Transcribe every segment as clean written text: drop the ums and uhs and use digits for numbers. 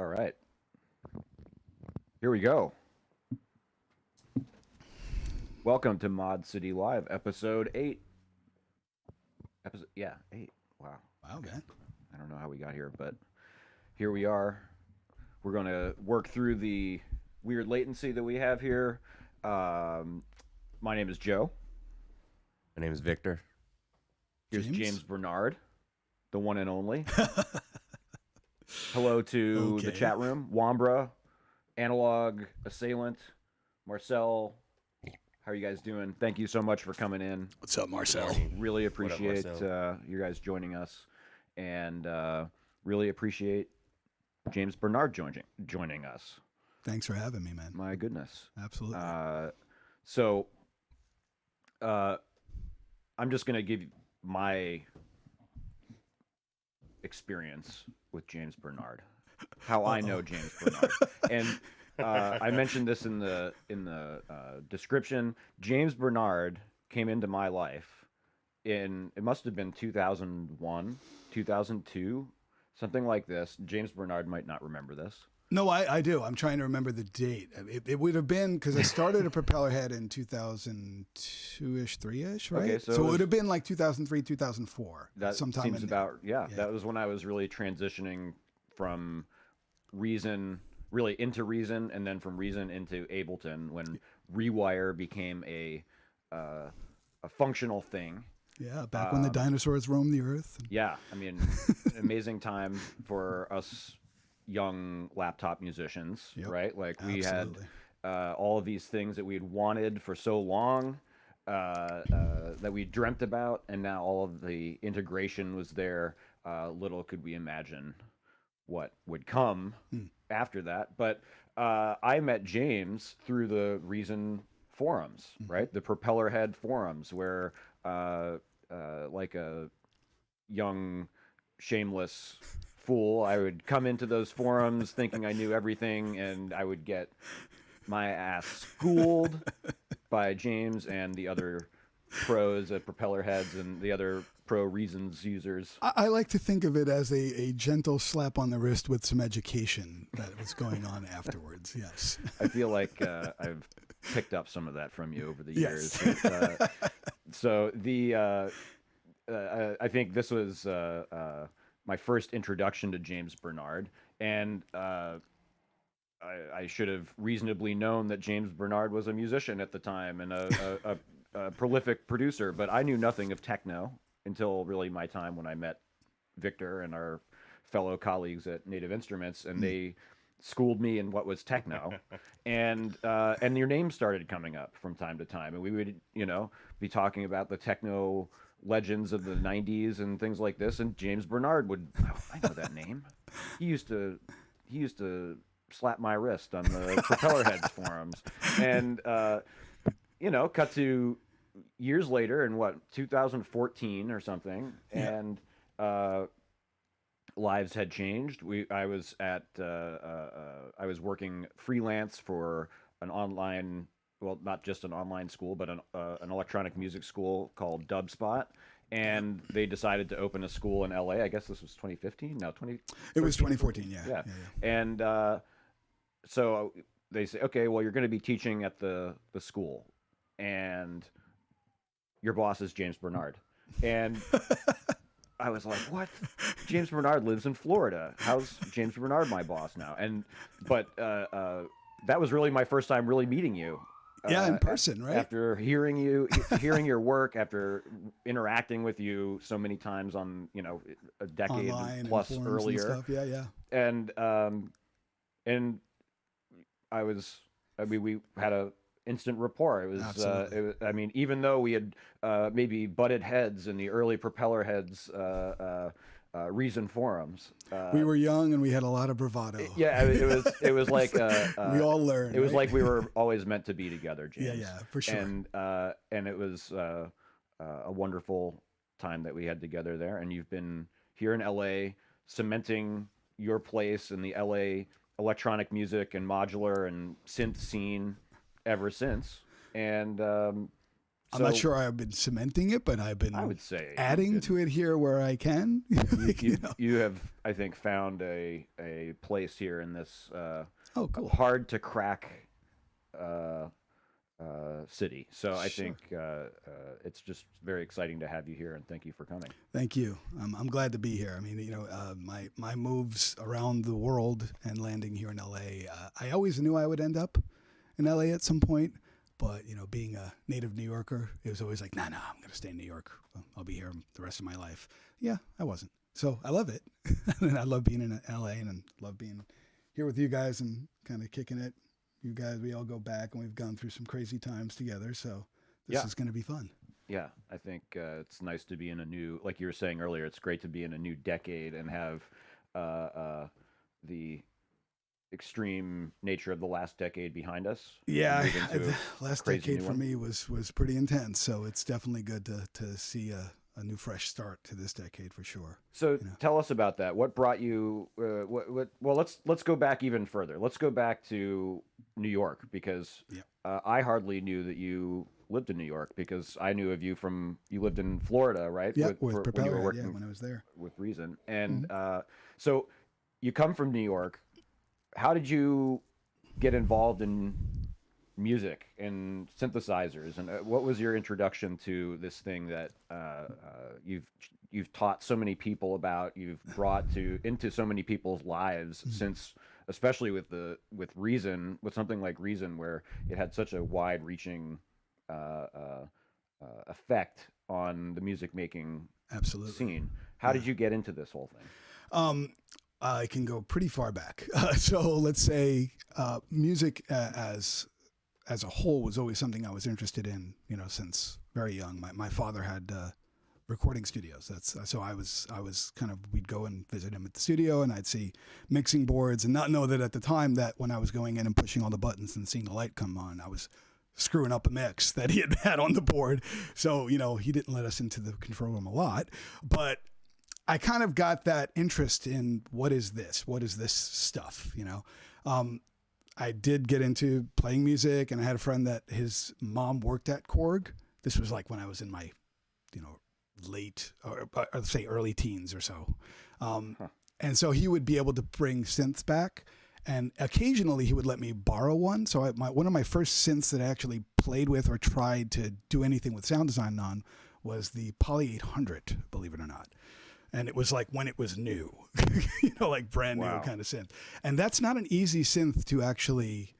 All right. Here we go. Welcome to Mod City Live, episode 8. Yeah, 8. Wow. Wow, man. I don't know how we got here, but here we are. We're going to work through the weird latency that we have here. My name is Joe. My name is Victor. Here's James Bernard, the one and only. Hello to the chat room. Wambra, Analog, Assailant, Marcel. How are you guys doing? Thank you so much for coming in. What's up, Marcel? Really appreciate Marcel? You guys joining us, and really appreciate James Bernard joining us. Thanks for having me, man. My goodness. Absolutely. So, I'm just going to give my experience with James Bernard, how I know James Bernard, and I mentioned this in the description. James Bernard came into my life in, it must have been 2001, 2002, something like this. James Bernard might not remember this. No, I do. I'm trying to remember the date. It would have been because I started a Propellerhead in 2002-ish, 3-ish, right? Okay, so it would have been like 2003, 2004. That sometime seems in about, yeah, that was when I was really transitioning from Reason, really into Reason, and then from Reason into Ableton, when Rewire became a functional thing. Yeah, back when the dinosaurs roamed the earth. Yeah, I mean, an amazing time for us young laptop musicians, right? Like we Absolutely. had all of these things that we had wanted for so long, that we dreamt about, and now all of the integration was there. Little could we imagine what would come after that. But I met James through the Reason forums, right? The Propellerhead forums, where like a young, shameless fool, I would come into those forums thinking I knew everything, and I would get my ass schooled by James and the other pros at Propellerheads and the other pro Reasons users. I like to think of it as a gentle slap on the wrist with some education that was going on afterwards. Yes. I feel like I've picked up some of that from you over the years. Yes. So I think this was my first introduction to James Bernard, and I should have reasonably known that James Bernard was a musician at the time and a prolific producer, but I knew nothing of techno until really my time when I met Victor and our fellow colleagues at Native Instruments, and they schooled me in what was techno, and your name started coming up from time to time, and we would be talking about the techno legends of the 90s and things like this, and James Bernard would, I know that name. He used to slap my wrist on the Propellerheads forums, and cut to years later in 2014 or something, and lives had changed. I was working freelance for an online, well, not just an online school, but an electronic music school called Dubspot, and they decided to open a school in LA. I guess this was 2015. No, 20. It was 2014. Yeah. And so they say, okay, well, you're going to be teaching at the school, and your boss is James Bernard, and I was like, what? James Bernard lives in Florida. How's James Bernard my boss now? But that was really my first time really meeting you. Yeah, in person, right? After hearing your work, after interacting with you so many times on, a decade Online plus and earlier. and stuff. Yeah. And we had a instant rapport. It was, even though we had maybe butted heads in the early Propellerheads Reason forums. We were young and we had a lot of bravado. Yeah, it was like we all learned. It was right? like we were always meant to be together, James. Yeah, for sure. And it was a wonderful time that we had together there. And you've been here in LA, cementing your place in the LA electronic music and modular and synth scene ever since. And I'm not So sure I've been cementing it, but I've been I would say adding to it here where I can. you have, I think, found a place here in this Oh, cool. hard to crack uh, city. So I Sure. think it's just very exciting to have you here, and thank you for coming. Thank you. I'm glad to be here. I mean, my moves around the world and landing here in LA, I always knew I would end up in LA at some point. But, being a native New Yorker, it was always like, nah, I'm going to stay in New York. I'll be here the rest of my life. Yeah, I wasn't. So I love it. And I love being in LA and love being here with you guys and kind of kicking it. You guys, we all go back and we've gone through some crazy times together. So this is going to be fun. Yeah, I think it's nice to be in a new, like you were saying earlier, it's great to be in a new decade and have the extreme nature of the last decade behind us. Yeah, Move into the a last crazy decade new for one. me was pretty intense. So it's definitely good to see a new fresh start to this decade for sure. So tell us about that. What brought you? Well, let's go back even further. Let's go back to New York because Yeah. I hardly knew that you lived in New York because I knew of you from you lived in Florida, right? Yeah, with when you were Propellerhead, working when I was there. with Reason, and so you come from New York. How did you get involved in music and synthesizers, and what was your introduction to this thing that you've taught so many people about, you've brought into so many people's lives since, especially with Reason, with something like Reason, where it had such a wide-reaching effect on the music making Absolutely. scene. How did you get into this whole thing? I can go pretty far back. So let's say music as a whole was always something I was interested in, since very young. My father had recording studios. So I was kind of, we'd go and visit him at the studio and I'd see mixing boards and not know that at the time that when I was going in and pushing all the buttons and seeing the light come on, I was screwing up a mix that he had on the board. So, he didn't let us into the control room a lot, but I kind of got that interest in what is this stuff, I did get into playing music, and I had a friend that his mom worked at Korg. This was like when I was in my, late or let's say early teens or so. And so he would be able to bring synths back, and occasionally he would let me borrow one. So one of my first synths that I actually played with or tried to do anything with sound design on was the Poly 800, believe it or not. And it was like when it was new, like brand new kind of synth. And that's not an easy synth to actually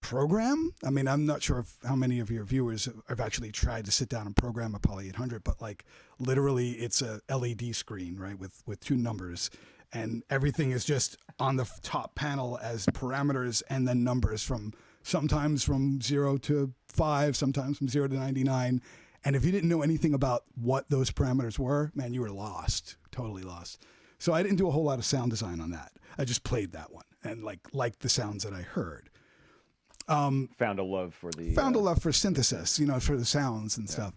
program. I mean, I'm not sure how many of your viewers have actually tried to sit down and program a Poly 800, but like literally it's a LED screen, right, with two numbers. And everything is just on the top panel as parameters and then numbers sometimes from 0 to 5, sometimes from 0 to 99. And if you didn't know anything about what those parameters were, man, you were lost, totally lost. So I didn't do a whole lot of sound design on that. I just played that one and liked the sounds that I heard. Found a love for synthesis, for the sounds and stuff.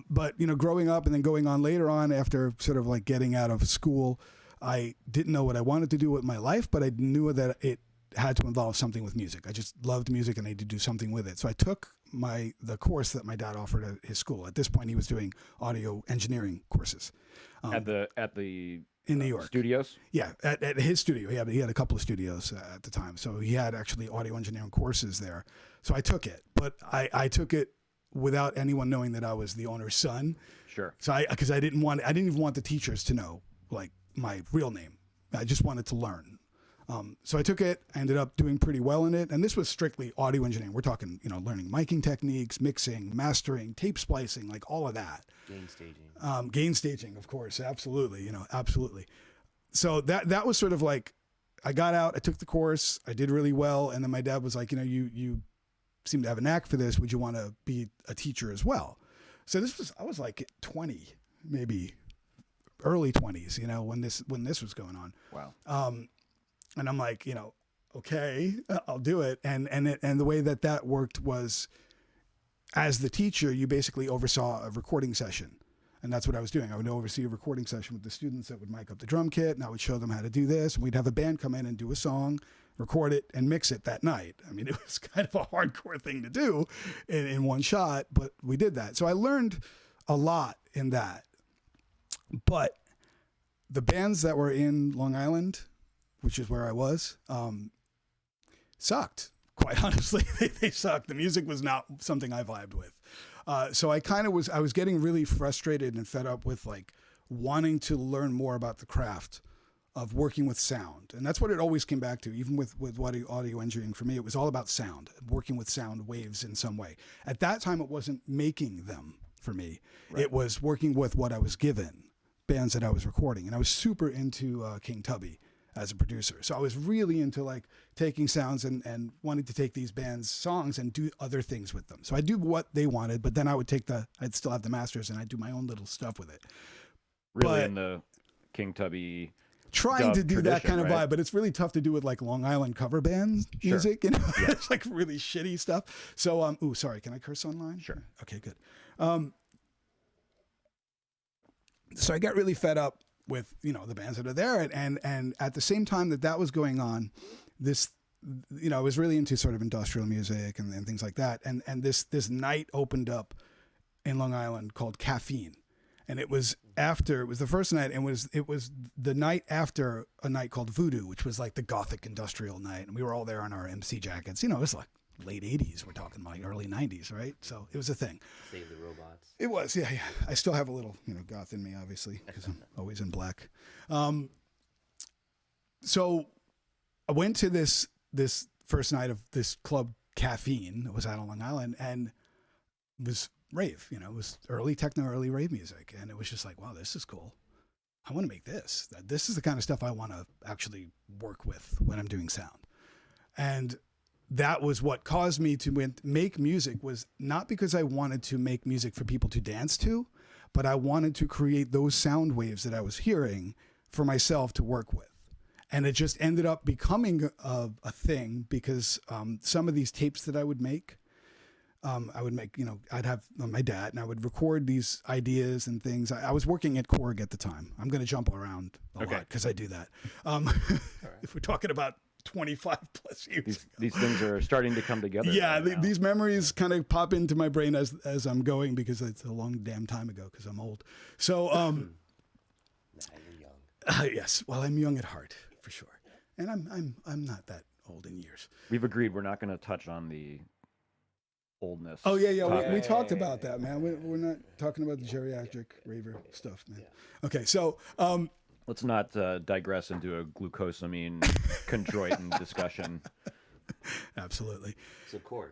But growing up and then going on later on after sort of like getting out of school, I didn't know what I wanted to do with my life, but I knew that it had to involve something with music. I just loved music and I had to do something with it. So I took the course that my dad offered at his school. At this point, he was doing audio engineering courses. At the in New York studios. Yeah, at his studio. He had a couple of studios at the time, so he had actually audio engineering courses there. So I took it, but I took it without anyone knowing that I was the owner's son. Sure. So I didn't even want the teachers to know like my real name. I just wanted to learn. So I took it. I ended up doing pretty well in it, and this was strictly audio engineering. We're talking, learning miking techniques, mixing, mastering, tape splicing, like all of that. Gain staging, of course, absolutely, absolutely. So that was sort of like, I got out, I took the course, I did really well, and then my dad was like, you seem to have a knack for this. Would you want to be a teacher as well? So I was like 20, maybe early 20s, when this was going on. Wow. And I'm like, okay, I'll do it. And the way that worked was, as the teacher, you basically oversaw a recording session. And that's what I was doing. I would oversee a recording session with the students that would mic up the drum kit, and I would show them how to do this. And we'd have a band come in and do a song. record it, and mix it that night. I mean, it was kind of a hardcore thing to do in one shot, but we did that. So I learned a lot in that. But the bands that were in Long Island, which is where I was, sucked. Quite honestly, they sucked. The music was not something I vibed with. So I was getting really frustrated and fed up with like wanting to learn more about the craft of working with sound. And that's what it always came back to. Even with audio engineering, for me, it was all about sound, working with sound waves in some way. At that time, it wasn't making them for me. Right. It was working with what I was given, bands that I was recording. And I was super into King Tubby as a producer. So I was really into like taking sounds and wanting to take these bands' songs and do other things with them. So I'd do what they wanted, but then I'd still have the masters and I'd do my own little stuff with it. Really in the King Tubby trying to do that kind of vibe, but it's really tough to do with like Long Island cover band music, you know. Yeah. It's like really shitty stuff. So sorry, can I curse online? Sure. Okay, good. So I got really fed up with, you know, the bands that are there, and at the same time that was going on, this, you know, I was really into sort of industrial music and things like that, and this night opened up in Long Island called Caffeine. And it was the first night, and it was the night after a night called Voodoo, which was like the gothic industrial night. And we were all there in our MC jackets. You know, it was like late 80s. We're talking like early 90s, right? So it was a thing. Save the Robots. It was, yeah. I still have a little, you know, goth in me, obviously, because I'm always in black. So I went to this first night of this club Caffeine that was out on Long Island, and it was rave, you know, it was early techno, early rave music. And it was just like, wow, this is cool. I want to make this. This is the kind of stuff I want to actually work with when I'm doing sound. And that was what caused me to make music, was not because I wanted to make music for people to dance to, but I wanted to create those sound waves that I was hearing for myself to work with. And it just ended up becoming a thing because some of these tapes that I would make, you know, I'd have my dad and I would record these ideas and things. I was working at Korg at the time. I'm going to jump around a lot because I do that. If we're talking about 25 plus years these things are starting to come together. Yeah, these memories kind of pop into my brain as I'm going, because it's a long damn time ago because I'm old. So, You're young. Yes, well, I'm young at heart for sure. And I'm not that old in years. We've agreed we're not going to touch on the oldness. Oh yeah. We talked about that, man. We're not talking about the geriatric raver stuff, man. Yeah. Okay, so let's not digress into a glucosamine chondroitin discussion. Absolutely. So Korg.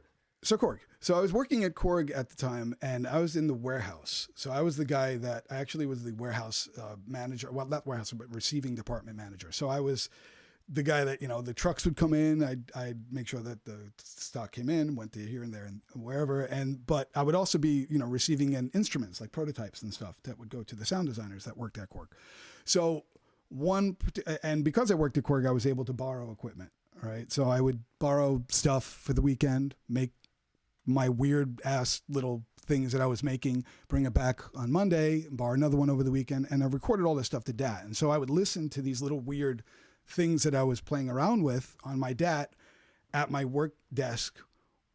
So I was working at Korg at the time, and I was in the warehouse. So I was the guy that I actually was the warehouse manager. Well, not warehouse, but receiving department manager. So I was the guy that, you know, the trucks would come in, I'd make sure that the stock came in, went to here and there and wherever. But I would also be, you know, receiving in instruments like prototypes and stuff that would go to the sound designers that worked at Korg. So and because I worked at Korg, I was able to borrow equipment. All right. So I would borrow stuff for the weekend, make my weird ass little things that I was making, bring it back on Monday, borrow another one over the weekend. And I recorded all this stuff to DAT. And so I would listen to these little weird things that I was playing around with on my DAT at my work desk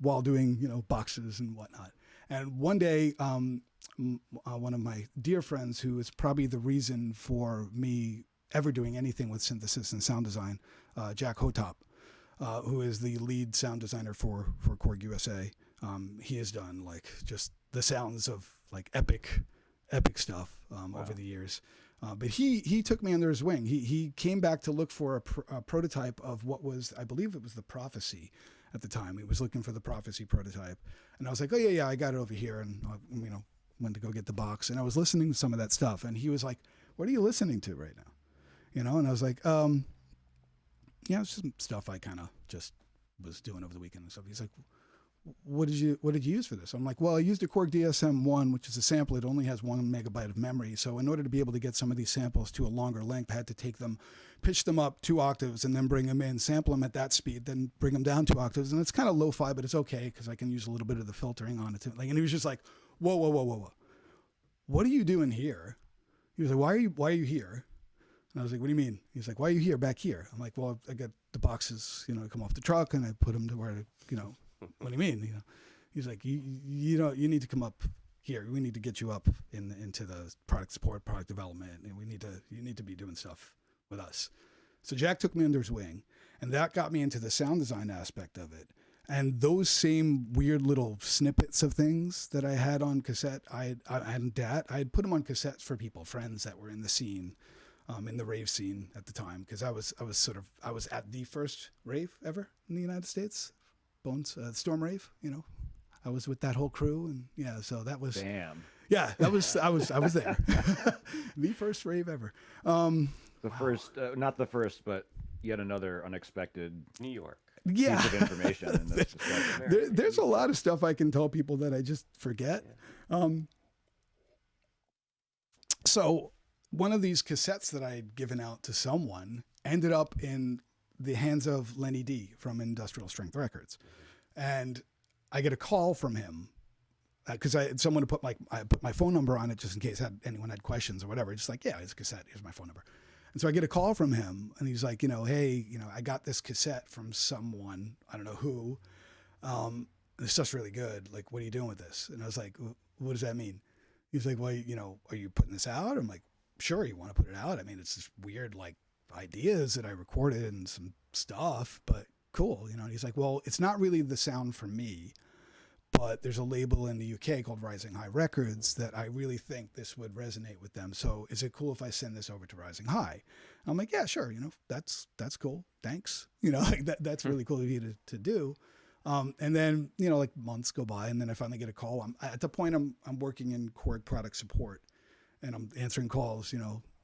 while doing, you know, boxes and whatnot. And one day, one of my dear friends, who is probably the reason for me ever doing anything with synthesis and sound design, Jack Hotop, who is the lead sound designer for Korg USA. He has done like just the sounds of like epic stuff over the years. But he took me under his wing. He came back to look for a prototype of what was, I believe it was the Prophecy at the time. He was looking for the Prophecy prototype. And I was like, oh yeah, I got it over here. And, you know, went to go get the box. And I was listening to some of that stuff. And he was like, what are you listening to right now? You know? And I was like, yeah, it's just stuff I kind of just was doing over the weekend and stuff. He's like, what did you use for this? I'm like, well, I used a Korg DSM-1, which is a sample. It only has 1 megabyte of memory. So in order to be able to get some of these samples to a longer length, I had to take them, pitch them up 2 octaves, and then bring them in, sample them at that speed, then bring them down 2 octaves. And it's kind of lo-fi, but it's okay because I can use a little bit of the filtering on it too. Like, and he was just like, whoa. What are you doing here? He was like, why are you here? And I was like, what do you mean? He's like, why are you here, back here? I'm like, well, I got the boxes, come off the truck and I put them to where, what do you mean? He's like, you know, you need to come up here. We need to get you up into the product support, product development, and you need to be doing stuff with us. So Jack took me under his wing, and that got me into the sound design aspect of it. And those same weird little snippets of things that I had on cassette, I had put them on cassettes for people, friends that were in the scene, in the rave scene at the time, because I was at the first rave ever in the United States, Storm Rave. I was with that whole crew, and yeah, so that was Damn. yeah, I was there, the first rave ever. The first, not the first, but yet another unexpected New York. Yeah, piece of information in this discussion. there's a lot of stuff I can tell people that I just forget. So one of these cassettes that I had given out to someone ended up in the hands of Lenny D from Industrial Strength Records, and I get a call from him because someone to I put my phone number on it just in case anyone had questions or whatever. Just like, yeah, it's a cassette. Here's my phone number. And so I get a call from him, and he's like, hey, I got this cassette from someone, I don't know who. This stuff's really good. Like, what are you doing with this? And I was like, what does that mean? He's like, well, are you putting this out? I'm like, sure, you want to put it out? I mean, it's just weird, like, ideas that I recorded and some stuff, but cool. And he's like, well, it's not really the sound for me, but there's a label in the UK called Rising High Records that I really think this would resonate with them. So is it cool if I send this over to Rising High? And I'm like, yeah, sure. That's cool. Thanks. Like that's really cool of you to do. And then, like months go by, and then I finally get a call. At the point I'm working in Korg product support, and I'm answering calls,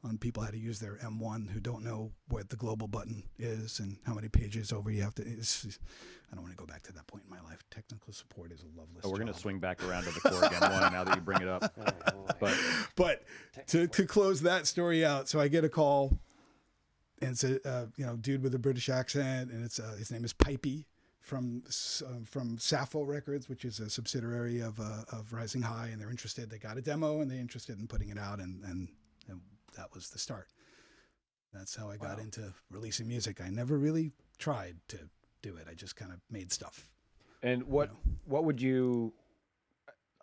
on people how to use their M1 who don't know what the global button is and how many pages over you have to. I don't want to go back to that point in my life. Technical support is a loveless We're job. going to swing back around to the Korg M1 now that you bring it up. But to close that story out, so I get a call, and it's a dude with a British accent, and it's his name is Pipey from Sappho Records, which is a subsidiary of Rising High, and they're interested. They got a demo, and they're interested in putting it out, and that was the start. That's how I got into releasing music. I never really tried to do it. I just kind of made stuff. And what would you?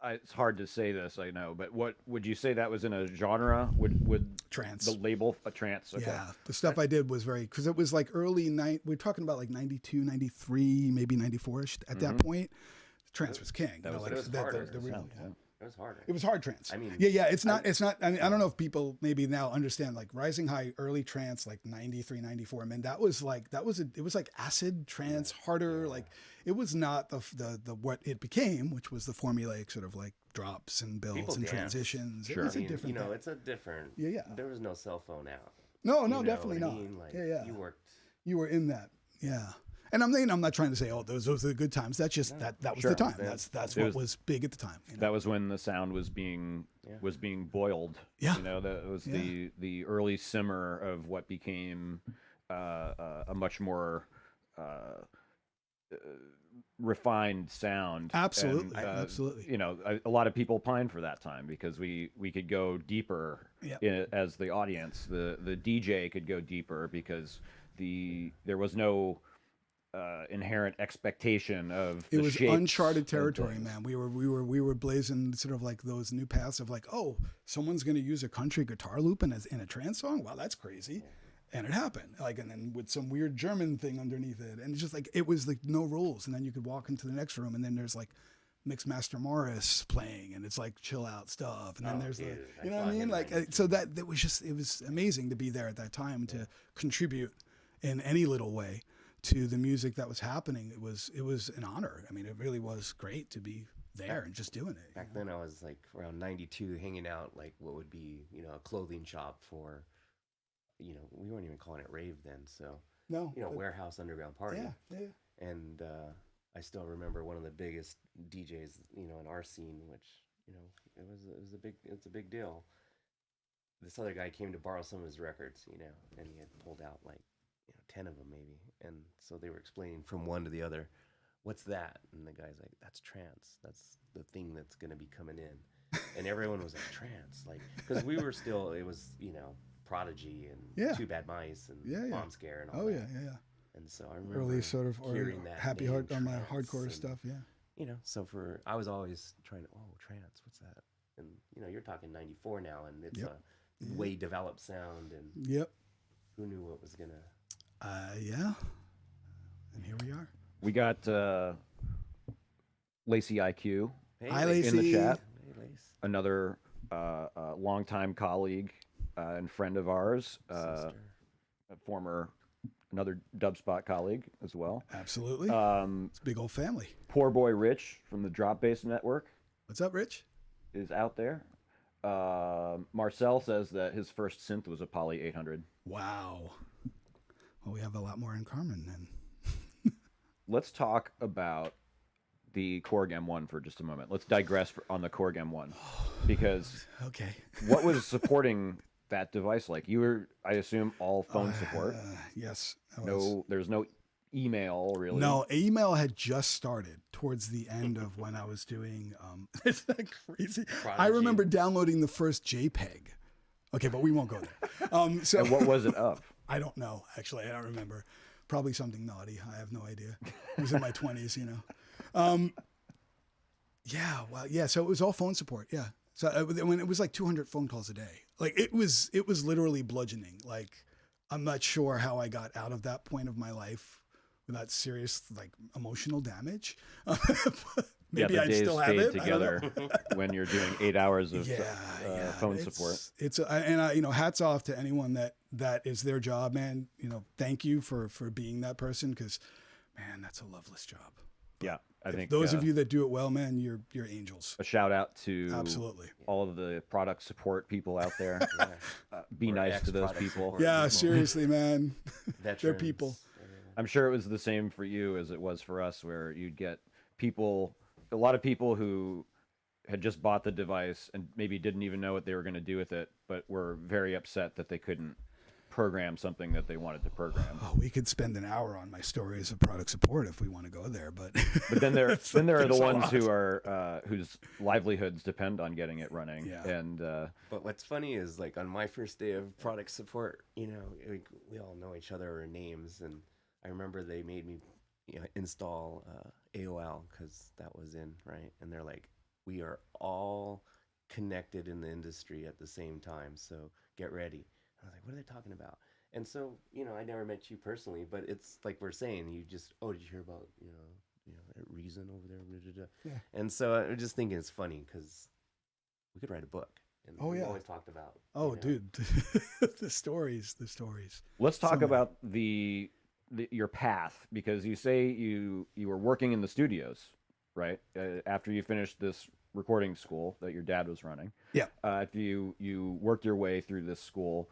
It's hard to say this, I know, but what would you say that was in a genre? Would Trance. the label a trance? Okay. Yeah, the stuff I did was because it was like we're talking about like 92, 93, maybe 94ish. At that point, trance was king. It was harder. It was hard trance. I mean, yeah. It's not. I mean, I don't know if people maybe now understand like Rising High early trance, like 93, 94. I mean, it was like acid trance, harder. Like it was not the what it became, which was the formulaic sort of like drops and builds people and dance. transitions. Sure. It's a different. thing. it's a different. Yeah. There was no cell phone out. No, You know definitely what I not. mean? Like, Yeah. You worked. You were in that. Yeah. And I'm not trying to say, oh, those are the good times. That's just that was Sure. the time. That's what was big at the time. That was when the sound was being boiled. Yeah. That was the early simmer of what became a much more refined sound. Absolutely. And, Absolutely. A lot of people pine for that time because we could go deeper as the audience. The DJ could go deeper because there was no inherent expectation of it the was shapes uncharted and territory, things. man. We were blazing sort of like those new paths of like, oh, someone's going to use a country guitar loop in a trance song. Wow, that's crazy. And it happened, and then with some weird German thing underneath it, and it's just like it was like no rules. And then you could walk into the next room, and then there's like Mixmaster Morris playing, and it's like chill out stuff. And then there's you know what I mean? Like so that was it was amazing to be there at that time to contribute in any little way to the music that was happening. It was an honor. I mean, it really was great to be there and just doing it. Back then, I was like around 92, hanging out like what would be a clothing shop for. We weren't even calling it rave then, so warehouse underground party. Yeah. And I still remember one of the biggest DJs, in our scene, which it's a big deal. This other guy came to borrow some of his records, and he had pulled out like 10 of them maybe, and so they were explaining from one to the other, what's that? And the guy's like, that's trance. That's the thing that's going to be coming in. And everyone was like, trance, like, because we were still, it was Prodigy and Yeah. Two Bad Mice and Yeah, yeah. Bomb Scare and all Oh that. yeah, yeah, yeah. And so I remember Early sort of or hearing that happy name, heart on my trance, hardcore and, stuff. Yeah. you know, so I was always trying to, trance, what's that? And, you know, you're talking 94 now, and it's Yep. a way developed sound, and Yep. who knew what was going to... Yeah. And here we are. We got Lacey IQ Hey, Hi, Lace. in the Lacey. chat, Hey, Lace. another longtime colleague and friend of ours, Sister. a another Dubspot colleague as well. Absolutely. It's a big old family. Poor boy Rich from the Drop Bass Network What's up, Rich? is out there. Marcel says that his first synth was a Poly 800. Wow. Well, we have a lot more in common then. Let's talk about the Korg M1 for just a moment. Let's digress on the Korg M1 because Okay. what was supporting that device like? You were, I assume, all phone support. Yes. I was. No, there's no email really. No, email had just started towards the end of when I was doing. Isn't that crazy? I Prodigy. remember downloading the first JPEG. Okay, but we won't go there. So And what was it of? I don't know. Actually, I don't remember. Probably something naughty. I have no idea. It was in my 20s, you know. Yeah. Well, yeah. So it was all phone support. Yeah. So when it was like 200 phone calls a day, like it was literally bludgeoning. Like I'm not sure how I got out of that point of my life without serious like emotional damage. Maybe the I'd days still have fade it. I don't know. together when you're doing 8 hours of phone it's, support. It's and you know, hats off to anyone that is their job, man. You know, thank you for being that person because, man, that's a loveless job. Yeah, I think Those of you that do it well, man, you're angels. a shout out to Absolutely. all of the product support people out there. Be Or nice to those ex-product people. support Yeah, people. seriously, man. Veterans. people. I'm sure it was the same for you as it was for us, where you'd get people, a lot of people who had just bought the device and maybe didn't even know what they were going to do with it, but were very upset that they couldn't program something that they wanted to program. Oh, we could spend an hour on my stories of product support if we want to go there, but But then there are the there's a ones lot. who are whose livelihoods depend on getting it running. Yeah. And But what's funny is, like, on my first day of product support, you know, we all know each other or names, and I remember they made me, you know, install AOL because that was in, right? And they're like, we are all connected in the industry at the same time, so get ready. I was like, what are they talking about? And so, you know, I never met you personally, but it's like we're saying, you just, did you hear about, you know, at Reason over there? Blah, blah, blah. Yeah. And so I'm just thinking it's funny because we could write a book. And Oh, we've yeah. always talked about. oh, you know, dude, the stories. let's talk many. about your path, because you say you were working in the studios, right? After you finished this recording school that your dad was running. Yeah. After you worked your way through this school,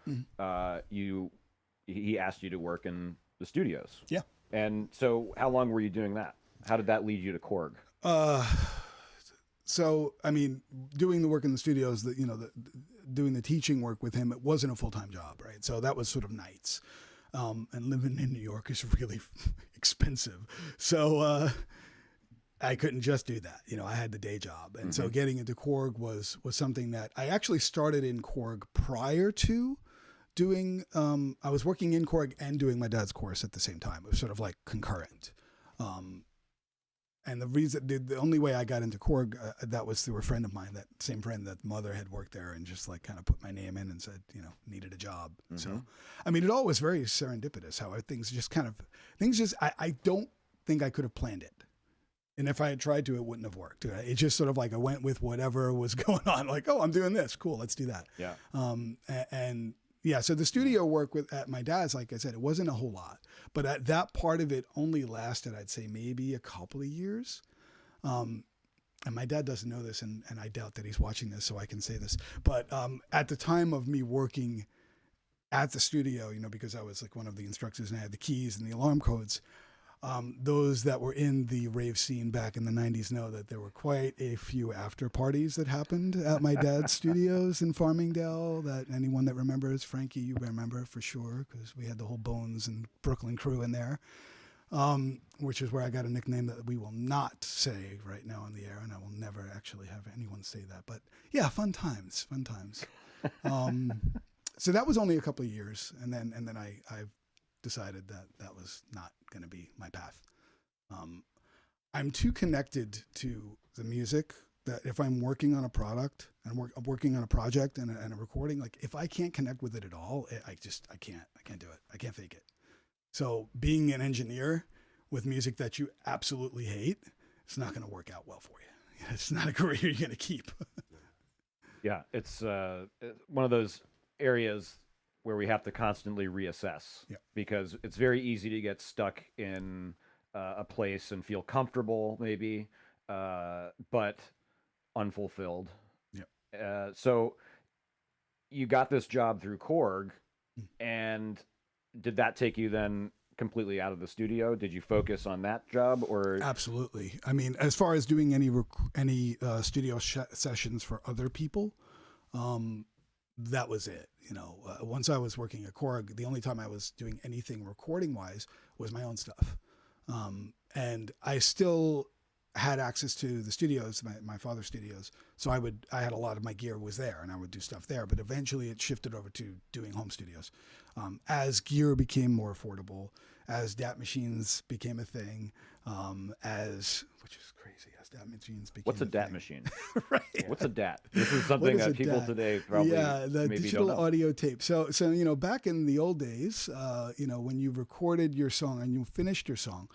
he asked you to work in the studios. Yeah. And so how long were you doing that? How did that lead you to Korg? So I mean, doing the work in the studios, doing the teaching work with him, it wasn't a full-time job, right? So that was sort of nights. And living in New York is really expensive. So I couldn't just do that. You know, I had the day job. And so getting into Korg was something that I actually started in Korg prior to doing, I was working in Korg and doing my dad's course at the same time. It was sort of like concurrent. And the only way I got into Korg, that was through a friend of mine, that same friend that mother had worked there and just like kind of put my name in and said, you know, needed a job. So, I mean, it all was very serendipitous how things just I don't think I could have planned it. And if I had tried to, it wouldn't have worked. It just sort of like I went with whatever was going on. Like, I'm doing this. Cool. Let's do that. Yeah. And yeah, so the studio work at my dad's, like I said, it wasn't a whole lot, but at that part of it only lasted, I'd say maybe a couple of years. And my dad doesn't know this, and I doubt that he's watching this, so I can say this. But at the time of me working at the studio, you know, because I was like one of the instructors and I had the keys and the alarm codes, those that were in the rave scene back in the 90s know that there were quite a few after parties that happened at my dad's studios in Farmingdale. That anyone that remembers, Frankie, you remember for sure, because we had the whole Bones and Brooklyn crew in there, which is where I got a nickname that we will not say right now on the air, and I will never actually have anyone say that. But yeah, fun times. So that was only a couple of years, and then I decided that that was not going to be my path. I'm too connected to the music that if I'm working on a product and working on a project and a recording, like if I can't connect with it at all, I can't do it. I can't fake it. So being an engineer with music that you absolutely hate, it's not going to work out well for you. It's not a career you're going to keep. Yeah, it's one of those areas where we have to constantly reassess because it's very easy to get stuck in a place and feel comfortable, maybe, but unfulfilled. So you got this job through Korg, and did that take you then completely out of the studio? Did you focus on that job, or? Absolutely. I mean, as far as doing any studio sessions for other people, that was it. You know, once I was working at Korg, the only time I was doing anything recording wise was my own stuff. And I still had access to the studios, my father's studios. So I had a lot of my gear was there and I would do stuff there, but eventually it shifted over to doing home studios. As gear became more affordable, as DAT machines became a thing, which is crazy, as DAT machines became What's a DAT machine? Right. What's a DAT? This is something that people today probably the maybe digital don't know. audio tape. So you know, back in the old days, you know, when you recorded your song and you finished your song,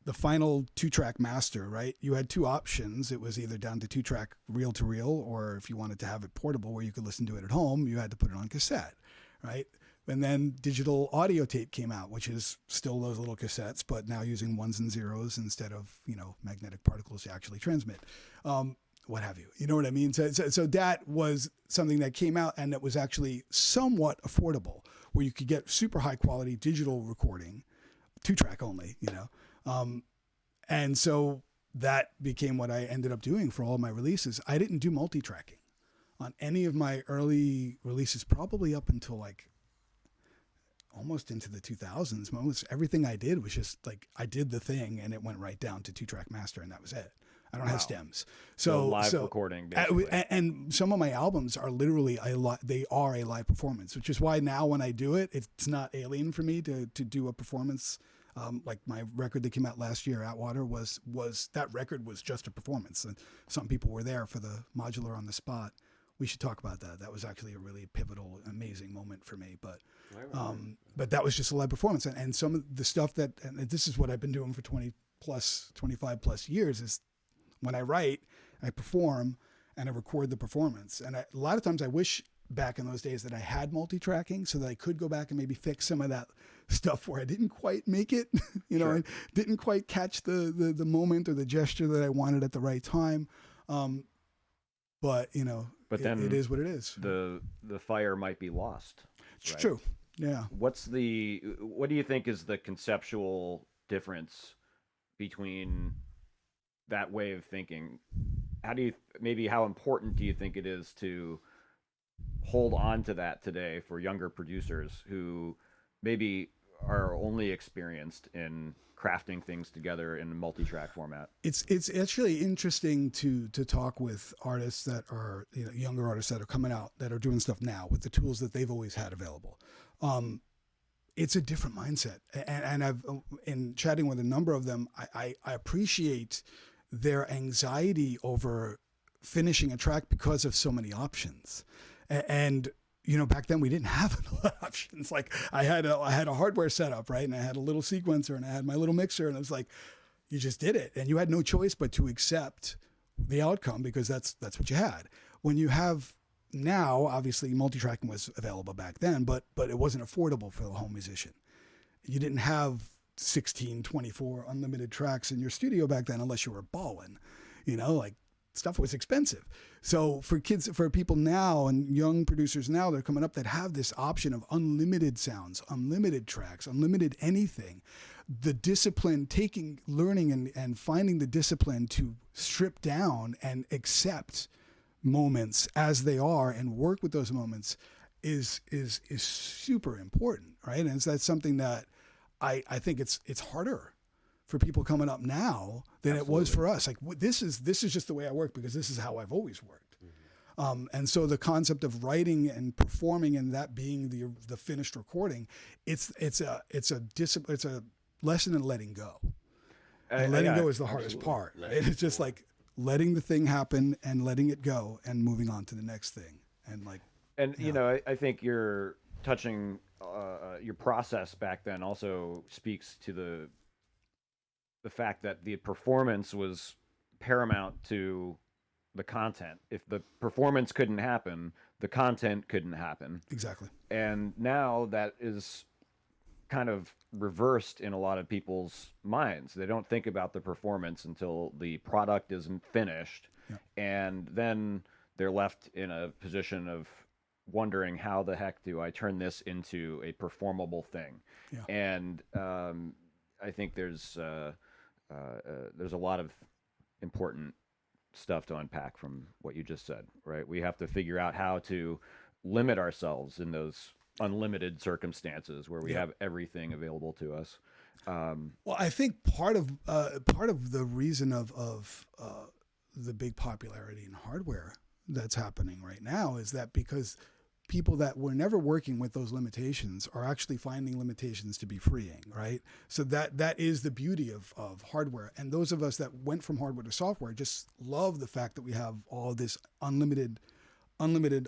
the final 2-track master, right? You had two options. It was either down to 2-track reel to reel, or if you wanted to have it portable where you could listen to it at home, you had to put it on cassette, right? And then digital audio tape came out, which is still those little cassettes, but now using ones and zeros instead of, you know, magnetic particles to actually transmit, what have you. You know what I mean? So that was something that came out and that was actually somewhat affordable, where you could get super high quality digital recording, 2-track only, you know. And so that became what I ended up doing for all my releases. I didn't do multi-tracking on any of my early releases, probably up until like almost into the 2000s. Almost everything I did was just like, I did the thing and it went right down to 2-track master and that was it. I don't have stems. So live recording, basically. and some of my albums are literally they are a live performance, which is why now when I do it, it's not alien for me to do a performance. Like my record that came out last year, Atwater, was that record was just a performance, and some people were there for the modular on the spot. We should talk about that. That was actually a really pivotal, amazing moment for me. But that was just a live performance, and some of the stuff and this is what I've been doing for 25 plus years is when I write, I perform, and I record the performance. And a lot of times I wish back in those days that I had multi-tracking so that I could go back and maybe fix some of that stuff where I didn't quite make it, you know, I didn't quite catch the moment or the gesture that I wanted at the right time. But you know, then it is what it is. The fire might be lost. Right? True. Yeah. What do you think is the conceptual difference between that way of thinking? How important do you think it is to hold on to that today for younger producers who maybe are only experienced in crafting things together in a multi-track format? It's actually interesting to talk with artists that are, you know, younger artists that are coming out that are doing stuff now with the tools that they've always had available. It's a different mindset, and I've in chatting with a number of them, I appreciate their anxiety over finishing a track because of so many options. And you know, back then we didn't have a lot of options. Like I had a hardware setup, right? And I had a little sequencer and I had my little mixer, and it was like, you just did it. And you had no choice but to accept the outcome because that's what you had. When you have now, obviously multi-tracking was available back then, but it wasn't affordable for the home musician. You didn't have 16, 24 unlimited tracks in your studio back then unless you were balling, you know, like stuff was expensive. So for people now and young producers now, they're coming up that have this option of unlimited sounds, unlimited tracks, unlimited anything. The discipline, learning and finding the discipline to strip down and accept moments as they are and work with those moments is super important, right? And so that's something that I think it's harder for people coming up now than Absolutely. It was for us. Like this is just the way I work because this is how I've always worked. And so the concept of writing and performing and that being the finished recording, it's a lesson in letting go. And letting Yeah, go is the hardest absolutely. part. Right? It's just like letting the thing happen and letting it go and moving on to the next thing. And like, And yeah, I think you're touching your process back then also speaks to the fact that the performance was paramount to the content. If the performance couldn't happen, the content couldn't happen. exactly. And now that is kind of reversed in a lot of people's minds. They don't think about the performance until the product isn't finished. Yeah. And then they're left in a position of wondering how the heck do I turn this into a performable thing. Yeah. And I think there's a lot of important stuff to unpack from what you just said, right? We have to figure out how to limit ourselves in those unlimited circumstances where we Yeah. have everything available to us. Well, I think part of the reason of the big popularity in hardware that's happening right now is that because people that were never working with those limitations are actually finding limitations to be freeing, right? So that is the beauty of hardware. And those of us that went from hardware to software just love the fact that we have all this unlimited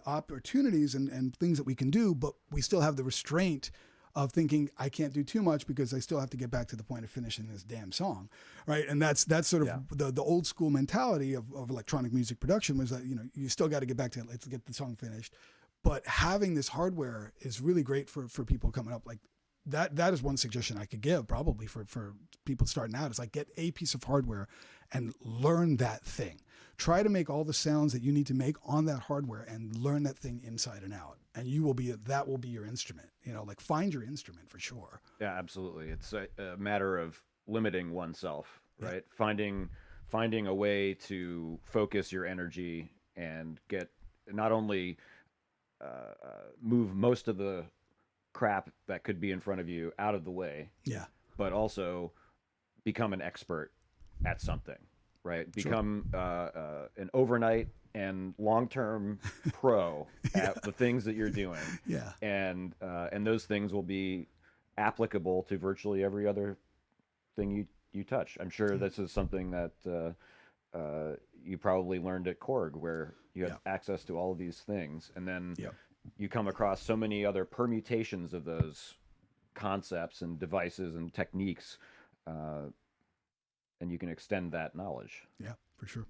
opportunities and things that we can do, but we still have the restraint of thinking I can't do too much because I still have to get back to the point of finishing this damn song, right? And that's sort of the old school mentality of electronic music production was that you still got to get back to it. Let's get the song finished. But having this hardware is really great for people coming up. Like that is one suggestion I could give probably for people starting out. Is like get a piece of hardware and learn that thing. Try to make all the sounds that you need to make on that hardware and learn that thing inside and out. And that will be your instrument. Like find your instrument for sure. Yeah, absolutely. It's a matter of limiting oneself, right? Finding a way to focus your energy and get not only move most of the crap that could be in front of you out of the way, Yeah. but also become an expert at something, right? Become an overnight and long-term pro at the things that you're doing. Yeah. And those things will be applicable to virtually every other thing you touch. I'm sure this is something that you probably learned at Korg, where you have access to all of these things, and then you come across so many other permutations of those concepts and devices and techniques, and you can extend that knowledge. Yeah, for sure.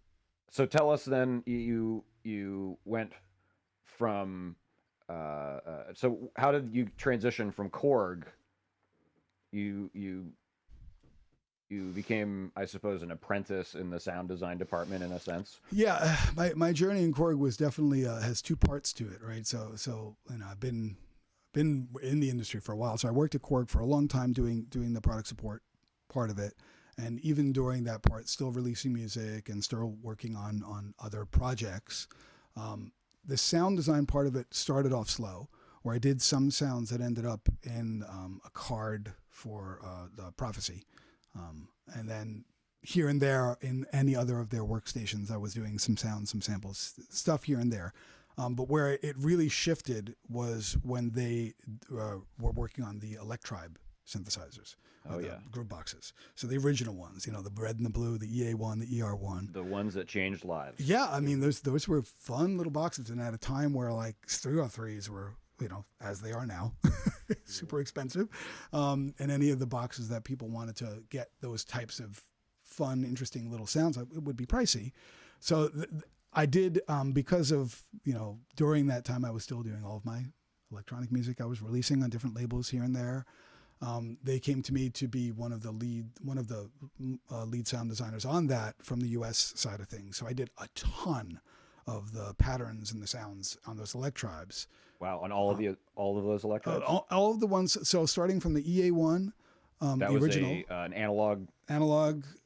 So tell us then, you went from so how did you transition from Korg? You became, I suppose, an apprentice in the sound design department in a sense. Yeah, my journey in Korg was definitely has two parts to it, right? So I've been in the industry for a while. So I worked at Korg for a long time doing the product support part of it, and even during that part, still releasing music and still working on other projects. The sound design part of it started off slow, where I did some sounds that ended up in a card for the Prophecy. And then here and there in any other of their workstations, I was doing some sounds, some samples, stuff here and there. But where it really shifted was when they were working on the Electribe synthesizers. The groove boxes. So the original ones, the red and the blue, the EA1, the ER1. The ones that changed lives. Yeah, I mean, those were fun little boxes. And at a time where like 303s were, as they are now, super expensive. And any of the boxes that people wanted to get those types of fun, interesting little sounds, it would be pricey. So I did, because of, during that time, I was still doing all of my electronic music I was releasing on different labels here and there. They came to me to be one of the lead sound designers on that from the US side of things. So I did a ton of the patterns and the sounds on those Electribes. Wow, on all of those electrodes? All of the ones. So starting from the EA1, that the was original an analog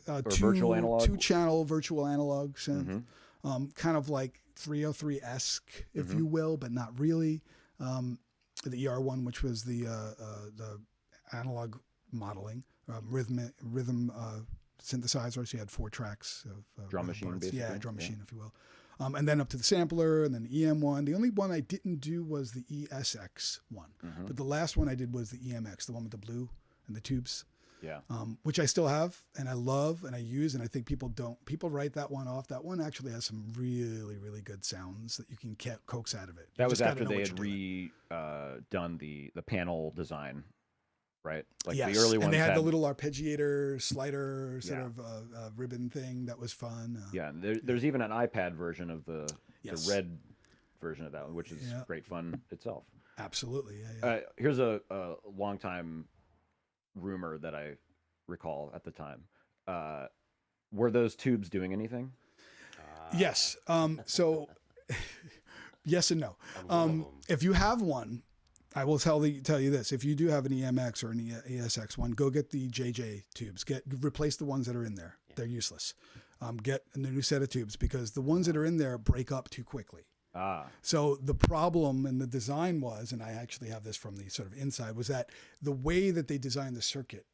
or virtual analog? 2-channel virtual analog synth, kind of like 303-esque, if you will, but not really. The ER1, which was the analog modeling, rhythm synthesizer. So you had 4 tracks of drum machine, parts. basically. Yeah, drum machine, if you will. And then up to the sampler and then the EM one. The only one I didn't do was the ESX one. But the last one I did was the EMX, the one with the blue and the tubes. Yeah. Which I still have and I love and I use, and I think people write that one off. That one actually has some really, really good sounds that you can coax out of it. That was after they had done the panel design, right? Like yes. the early ones and they had the little arpeggiator slider sort of ribbon thing that was fun. Yeah, there's even an iPad version of the red version of that one, which is great fun itself. Absolutely, yeah. Here's a long time rumor that I recall at the time. Were those tubes doing anything? Yes. So, yes and no. If you have one, I will tell you this: if you do have an EMX or an ESX one, go get the JJ tubes. Replace the ones that are in there. Yeah. They're useless. Get a new set of tubes because the ones that are in there break up too quickly. So the problem in the design was, and I actually have this from the sort of inside, was that the way that they designed the circuit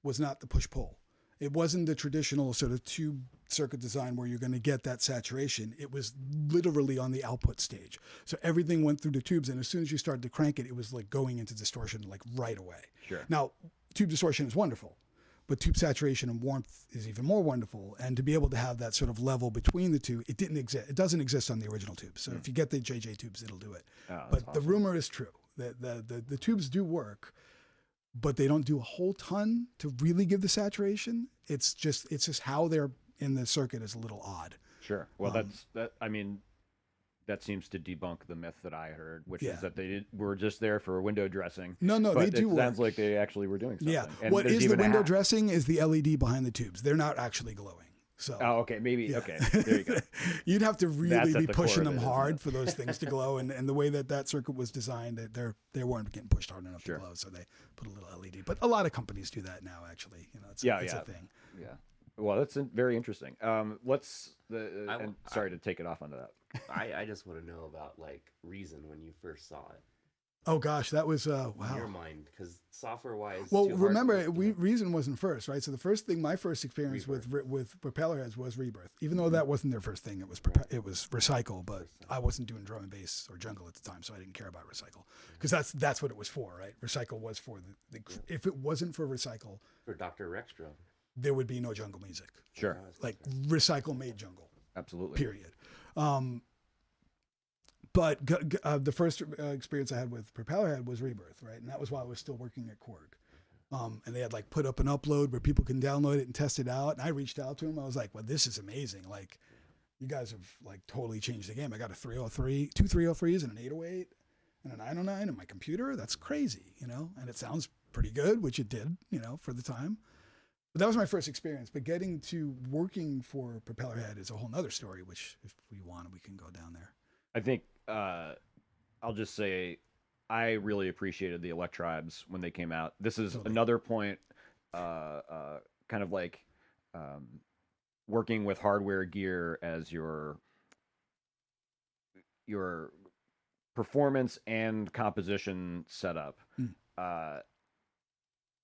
was not the push-pull. It wasn't the traditional sort of tube circuit design where you're going to get that saturation. It was literally on the output stage. So everything went through the tubes, and as soon as you started to crank it, it was like going into distortion like right away. Sure. Now, tube distortion is wonderful, but tube saturation and warmth is even more wonderful. And to be able to have that sort of level between the two, it didn't exist. It doesn't exist on the original tubes. So if you get the JJ tubes, it'll do it. But awesome. The rumor is true that the tubes do work, but they don't do a whole ton to really give the saturation. It's just how they're in the circuit is a little odd. Sure. Well, that seems to debunk the myth that I heard, which is that they were just there for window dressing. No, but they do work. Sounds like they actually were doing something. Yeah. And what is the window dressing is the LED behind the tubes. They're not actually glowing. So. Oh, okay. Maybe. Yeah. Okay. There you go. You'd have to really be pushing them hard for those things to glow. And the way that circuit was designed, they weren't getting pushed hard enough to glow. So they put a little LED. But a lot of companies do that now, actually. You know, it's a thing. Yeah. Well, that's very interesting. Sorry to take it off onto that. I just want to know about like Reason when you first saw it. Oh gosh, that was wow. In your mind, because software-wise. Well, remember, Reason wasn't first, right? So my first experience with Propellerheads was Rebirth. Even though that wasn't their first thing, it was Recycle. But I wasn't doing drum and bass or jungle at the time, so I didn't care about Recycle because that's what it was for, right? Recycle was for the if it wasn't for Recycle, for Dr. Rextra, there would be no jungle music. Sure, like Recycle made jungle. Absolutely. Period. But the first experience I had with Propellerhead was Rebirth, right? And that was while I was still working at Korg. And they had like put up an upload where people can download it and test it out. And I reached out to them. I was like, well, this is amazing. Like, you guys have like totally changed the game. I got a 303, two 303s and an 808 and a 909 in my computer. That's crazy, you know? And it sounds pretty good, which it did, you know, for the time. But that was my first experience. But getting to working for Propellerhead is a whole nother story, which if we want, we can go down there. I think I'll just say I really appreciated the Electribes when they came out. This is another point, kind of like working with hardware gear as your performance and composition setup.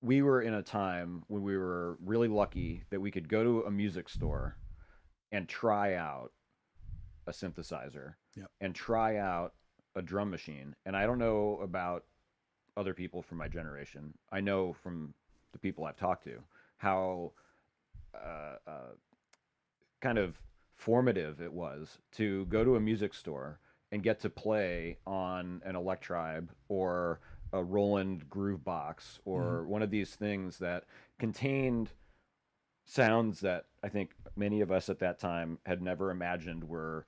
We were in a time when we were really lucky that we could go to a music store and try out a synthesizer and try out a drum machine. And I don't know about other people from my generation. I know from the people I've talked to how kind of formative it was to go to a music store and get to play on an Electribe or a Roland Groove Box or one of these things that contained sounds that I think many of us at that time had never imagined were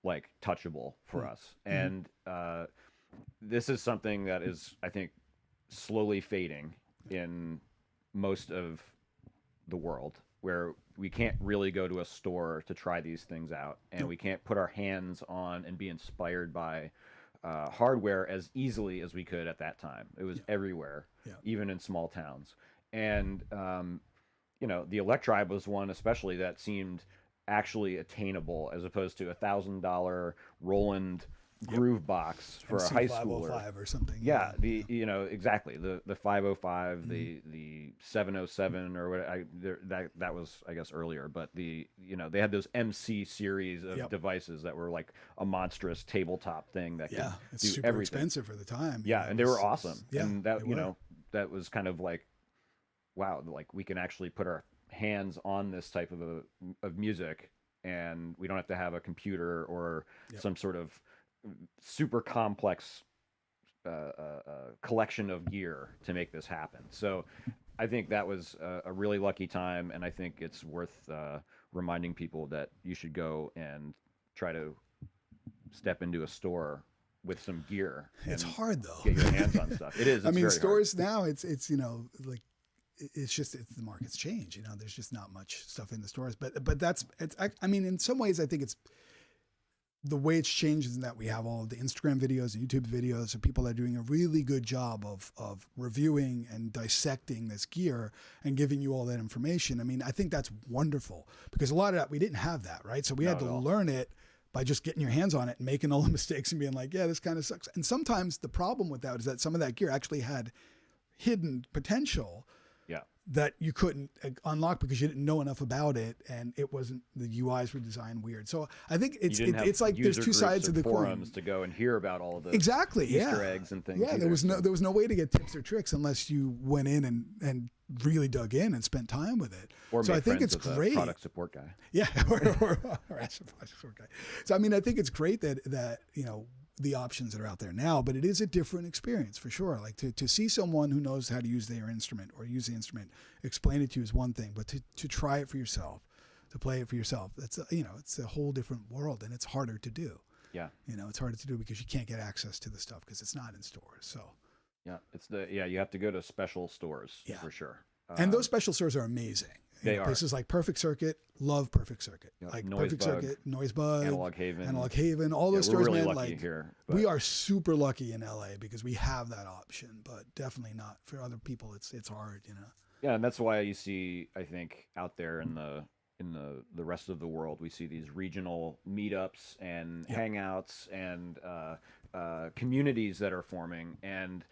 like touchable for us. And this is something that is, I think, slowly fading in most of the world, where we can't really go to a store to try these things out, and we can't put our hands on and be inspired by hardware as easily as we could at that time. It was everywhere, even in small towns. And you know, the Electribe was one especially that seemed actually attainable, as opposed to $1,000 Roland groove box for a MC high 505 schooler. or something. Yeah, exactly the 505, the 707 or what that was I guess earlier, but they had those MC series of Yep. devices that were like a monstrous tabletop thing that Yeah, could it's do super everything. expensive for the time. Yeah, and they were awesome. Yeah, And that they were. that was kind of like wow, like we can actually put our hands on this type of music, and we don't have to have a computer or Yep. some sort of super complex collection of gear to make this happen. So I think that was a really lucky time, and I think it's worth reminding people that you should go and try to step into a store with some gear. It's and hard though. Get your hands on stuff. It is. It's I mean, very stores now, it's like it's just the market's changed. There's just not much stuff in the stores. But that's it's. I mean, in some ways, I think it's the way it's changed is that we have all of the Instagram videos and YouTube videos of people that are doing a really good job of reviewing and dissecting this gear and giving you all that information. I mean, I think that's wonderful because a lot of that, we didn't have that, right? So we had to learn it by just getting your hands on it and making all the mistakes and being like, yeah, this kind of sucks. And sometimes the problem with that is that some of that gear actually had hidden potential Yeah. that you couldn't unlock because you didn't know enough about it, and it wasn't, the UIs were designed weird. So I think it's like there's two sides of the forums coin. to go and hear about all of the Exactly, Easter eggs and things. Yeah, there was no way to get tips or tricks unless you went in and really dug in and spent time with it. Or so made I think friends it's with great. a product support guy. Yeah, or support guy. So I mean, I think it's great that the options that are out there now, but it is a different experience for sure. Like to see someone who knows how to use their instrument or use the instrument, explain it to you is one thing, but to try it for yourself, to play it for yourself, that's it's a whole different world, and it's harder to do. Yeah. It's harder to do because you can't get access to the stuff because it's not in stores. So Yeah, you have to go to special stores for sure. And those special stores are amazing. They are. Places like Perfect Circuit, love Perfect Circuit. Yep. Like Noise Perfect Bug, Circuit, Noise Bug, Analog Haven, all those we're stores, really man. lucky Like here, we are super lucky in LA because we have that option, but definitely not for other people. It's hard, Yeah, and that's why you see, I think, out there in the rest of the world, we see these regional meetups and hangouts and communities that are forming. And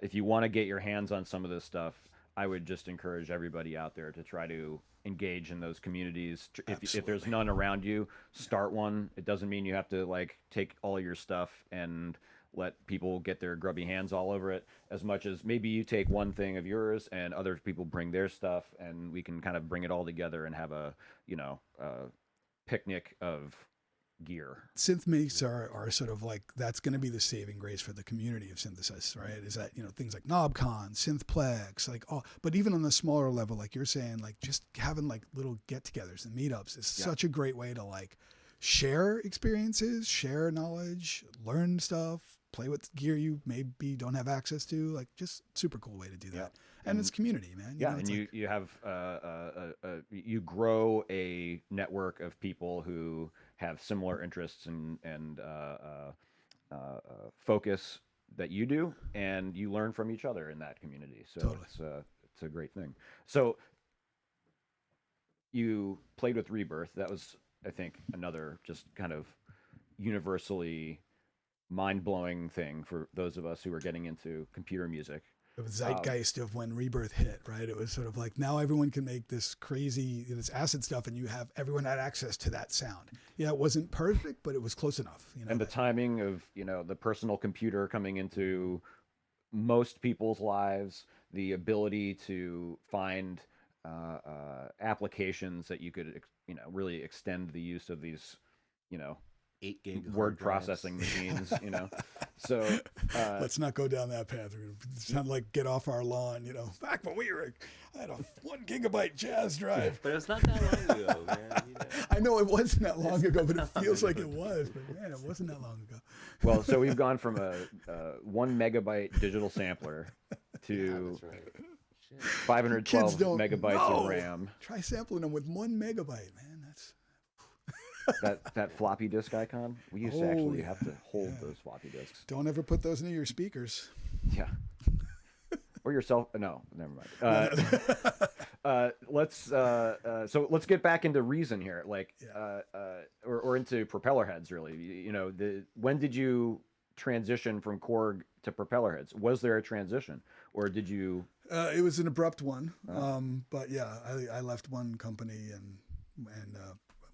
if you want to get your hands on some of this stuff, I would just encourage everybody out there to try to engage in those communities. If there's none around you, start one. It doesn't mean you have to like take all your stuff and let people get their grubby hands all over it, as much as maybe you take one thing of yours and other people bring their stuff, and we can kind of bring it all together and have a picnic of gear. Synth makes are sort of like, that's going to be the saving grace for the community of synthesis, right? Is that, things like KnobCon, Synthplex, like but even on the smaller level, like you're saying, like just having like little get-togethers and meetups is such a great way to like share experiences, share knowledge, learn stuff, play with gear you maybe don't have access to, like just super cool way to do that. Yeah. And it's community, man. You have you grow a network of people who have similar interests and focus that you do, and you learn from each other in that community. So totally. It's a great thing. So you played with Rebirth. That was, I think, another just kind of universally mind-blowing thing for those of us who are getting into computer music. It was zeitgeist of when Rebirth hit, right? It was sort of like, now everyone can make this crazy, this acid stuff, and everyone had access to that sound. Yeah, it wasn't perfect, but it was close enough. And the timing of, the personal computer coming into most people's lives, the ability to find applications that you could, really extend the use of these, 8 gig word processing machines, So let's not go down that path. We're gonna sound like Get Off Our Lawn, Back when I had a 1 gigabyte jazz drive. But it's not that long ago, man. I know it wasn't that long ago, but it feels like it was. But man, it wasn't that long ago. Well, so we've gone from a 1 megabyte digital sampler to 512 megabytes of RAM. Try sampling them with 1 megabyte, man. That floppy disk icon. We used to actually have to hold those floppy disks. Don't ever put those near your speakers. Yeah. Or yourself. No, never mind. Let's get back into Reason here. Like, or into Propellerheads, really. You know, when did you transition from Korg to Propellerheads? Was there a transition, or did you? It was an abrupt one, Oh. but yeah, I left one company and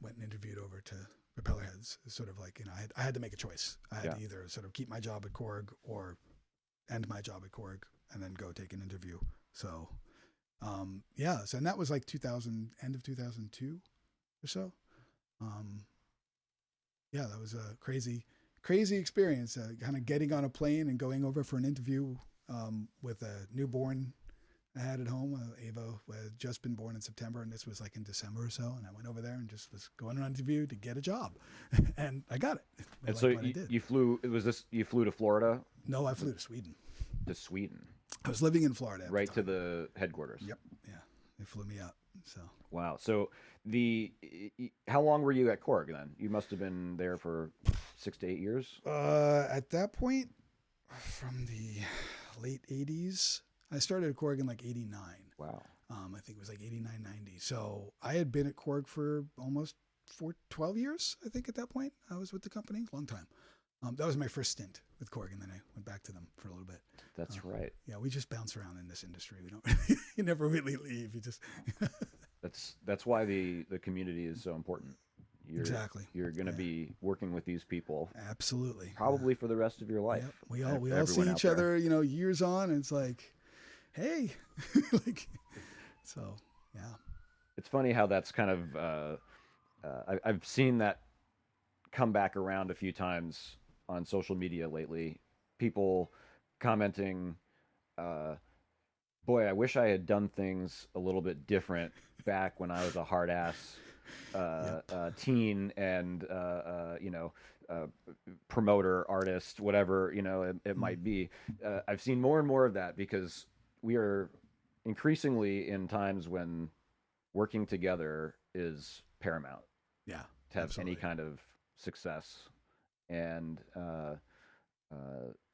went and interviewed over to Propellerheads. Sort of like, you know, I had to make a choice. I had Yeah. to either sort of keep my job at Korg or end my job at Korg and then go take an interview. So yeah, so and that was like 2000, end of 2002 or so. Yeah, that was a crazy experience. Kind of getting on a plane and going over for an interview with a newborn I had at home. Ava had just been born in September, and this was like in December or so. And I went over there and just was going on an interview to get a job, and I got it. I And liked so what I did. you flew. It was this. You flew to Florida, No, I flew to Sweden. to Sweden, I was living in Florida. At right the to time. the headquarters. Yep. Yeah, they flew me out. So Wow. So how long were you at Korg then? You must have been there for 6 to 8 years. at that point, from the late '80s, I started at Korg in like '89. Wow. I think it was like 89, 90. So I had been at Korg for almost 12 years, I think, at that point. I was with the company, long time. That was my first stint with Korg, and then I went back to them for a little bit. That's right. Yeah, we just bounce around in this industry. We don't, you never really leave. You just That's why the community is so important. Exactly. You're going to Yeah. be working with these people absolutely probably for the rest of your life. Yep. We all Everyone see out each there. other, you know, years on. And it's like, hey, like, so yeah. It's funny how that's kind of I've seen that come back around a few times on social media lately. People commenting, "Boy, I wish I had done things a little bit different back when I was a hard ass teen and promoter, artist, whatever it might be." I've seen more and more of that because we are increasingly in times when working together is paramount Yeah. to have absolutely. any kind of success. And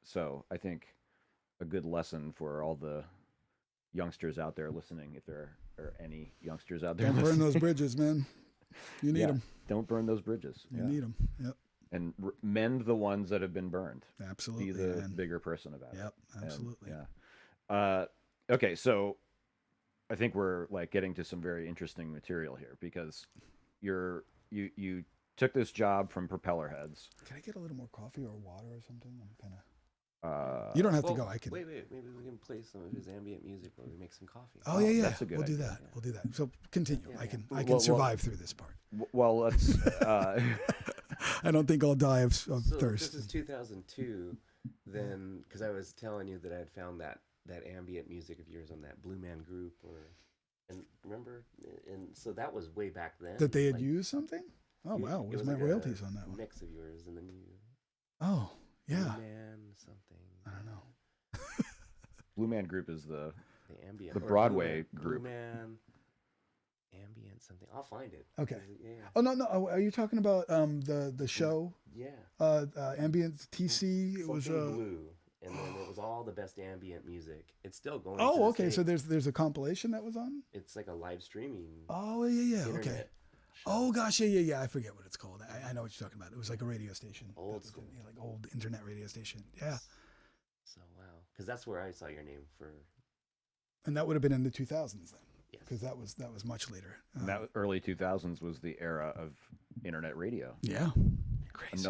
so I think a good lesson for all the youngsters out there listening, if there are any youngsters out there Don't burn listening, those bridges, man. You need yeah, them. don't burn those bridges. You Yeah. need them. Yep. And mend the ones that have been burned. Absolutely. Be the man. bigger person about it. Yep. And, Absolutely. yeah. Okay, so I think we're like getting to some very interesting material here because you took this job from Propellerheads. Can I get a little more coffee or water or something? I'm kind of. Uh, You don't have Well, to go. I can. Wait, maybe we can play some of his ambient music while we make some coffee. Oh yeah, yeah. that's a good We'll do idea. that. We'll do that. So continue. Yeah, I can. yeah. I can Well, survive through this part. well, let's. I don't think I'll die of So thirst. this is 2002, then, because I was telling you that I had found that ambient music of yours on that Blue Man group, and remember, and so that was way back then. That they had like, used something. Oh you- wow, it where's was my like a royalties on that one? Mix of yours, and then you. Oh yeah. Blue Man something. I don't know. Blue Man Group is the ambient. The or Broadway Blue group. Man, ambient something. I'll find it. Okay. 'Cause yeah. Oh no. Are you talking about the show Yeah. ambient TC? It was Something Blue, and then it was all the best ambient music. It's still going. to Oh this okay. day. So there's a compilation that was on. It's like a live streaming. Oh yeah. Okay. internet Oh show. gosh, yeah. I forget what it's called. I know what you're talking about. It was like a radio station. Old That was school. yeah, like old internet radio station. Yeah, So wow, because that's where I saw your name for. and that would have been in the 2000s then, Yes. because that was much later. that early 2000s was the era of internet radio. Yeah, crazy.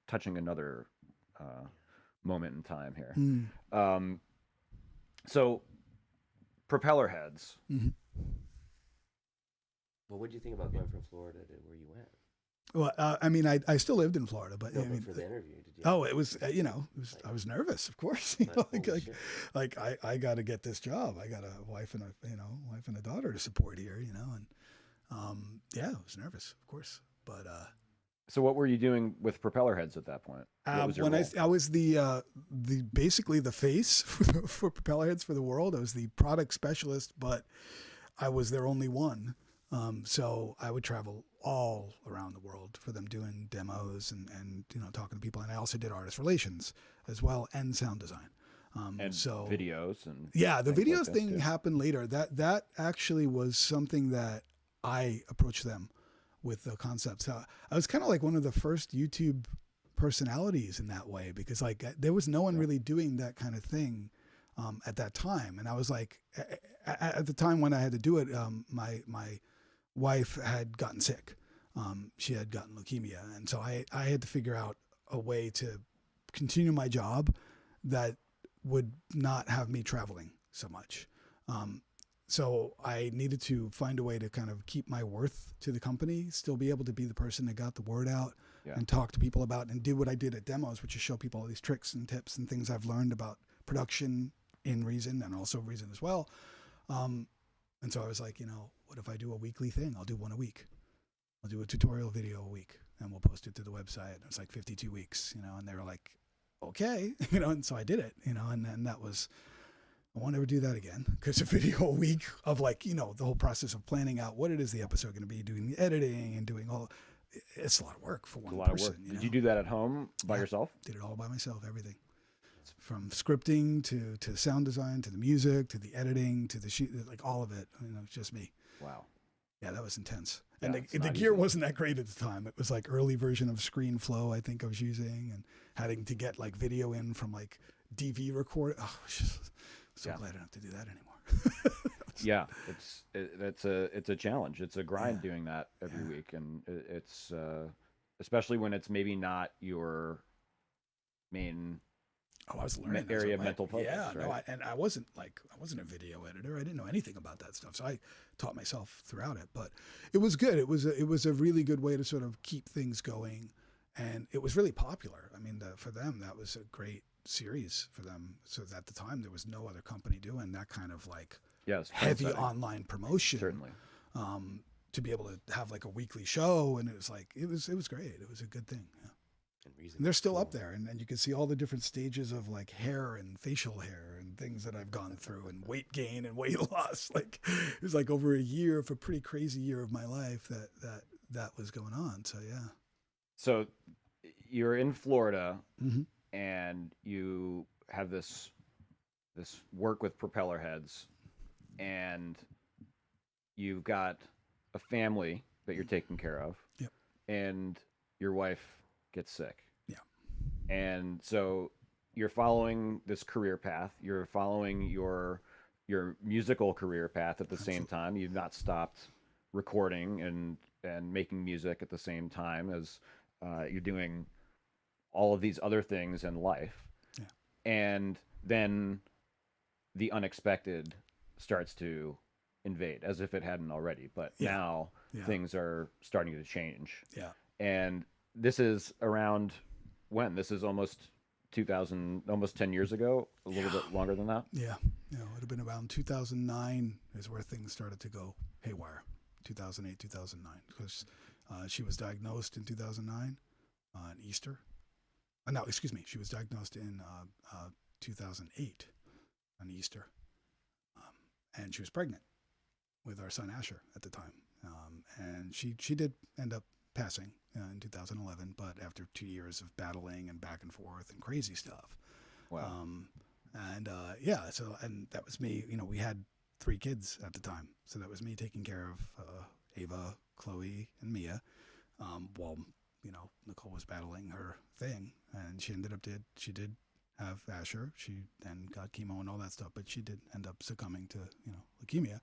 Touching another moment in time here. Mm. So Propellerheads. Mhm. Well, what did you think about going from Florida to where you went? Well, I mean, I still lived in Florida, but No, I mean, but for the interview, did you? oh, it was I was nervous, of course. But holy shit. Like I got to get this job. I got a wife and a daughter to support here, and yeah, I was nervous, of course, but. So what were you doing with Propellerheads at that point? What was your When role? I was the basically the face for Propellerheads for the world. I was the product specialist, but I was their only one. So I would travel all around the world for them doing demos and talking to people. And I also did artist relations as well and sound design. And so videos and yeah, the things like videos this, thing too. happened later. That actually was something that I approached them with the concepts. I was kind of like one of the first YouTube personalities in that way, because like there was no one really doing that kind of thing at that time. And I was like, at the time when I had to do it, my wife had gotten sick. She had gotten leukemia. And so I had to figure out a way to continue my job that would not have me traveling so much. So I needed to find a way to kind of keep my worth to the company, still be able to be the person that got the word out and talk to people about and do what I did at demos, which is show people all these tricks and tips and things I've learned about production in Reason and also Reason as well. And so I was like, what if I do a weekly thing? I'll do one a week. I'll do a tutorial video a week and we'll post it to the website. It was like 52 weeks, and they were like, okay, and so I did it, and that was, I won't ever do that again, because a video a week of like, the whole process of planning out what it is the episode going to be, doing the editing and doing all, it's a lot of work for one person. Did you do that at home by yourself? Did it all by myself, everything. From scripting to sound design, to the music, to the editing, to the shoot, like all of it, it's just me. Wow. Yeah, that was intense. And the gear wasn't that great at the time. It was like early version of ScreenFlow, I think I was using, and having to get like video in from like DV record. Oh, so glad I don't have to do that anymore. Yeah, it's a challenge. It's a grind doing that every week, and it's especially when it's maybe not your main I was learning area of mental focus. Yeah, right? no, I wasn't a video editor. I didn't know anything about that stuff, so I taught myself throughout it. But it was good. It was a really good way to sort of keep things going, and it was really popular. I mean, for them, that was a great series for them. So at the time, there was no other company doing that kind of like heavy online promotion. Certainly. To be able to have like a weekly show, and it was great. It was a good thing. Yeah. And they're still up there, and you can see all the different stages of like hair and facial hair and things that I've gone through, and weight gain and weight loss. Like it was like over a year of a pretty crazy year of my life that was going on. So yeah. So you're in Florida, and you have this work with Propellerheads, and you've got a family that you're taking care of. Yep. And your wife gets sick. Yeah. And so you're following this career path. You're following your musical career path at the same time. You've not stopped recording and making music at the same time as you're doing all of these other things in life. Yeah. And then the unexpected starts to invade, as if it hadn't already. But now things are starting to change. Yeah. And this is around when? This is almost 2000, almost 10 years ago, a little bit longer than that. Yeah. It would have been around 2009 is where things started to go haywire. 2008, 2009, because she was diagnosed in 2009 on Easter. No, excuse me. She was diagnosed in 2008 on Easter. And she was pregnant with our son Asher at the time. And she did end up passing in 2011, but after 2 years of battling and back and forth and crazy stuff. Wow. And that was me. We had 3 kids at the time, so that was me taking care of Ava, Chloe, and Mia, while Nicole was battling her thing, and she did have Asher. She then got chemo and all that stuff, but she did end up succumbing to leukemia.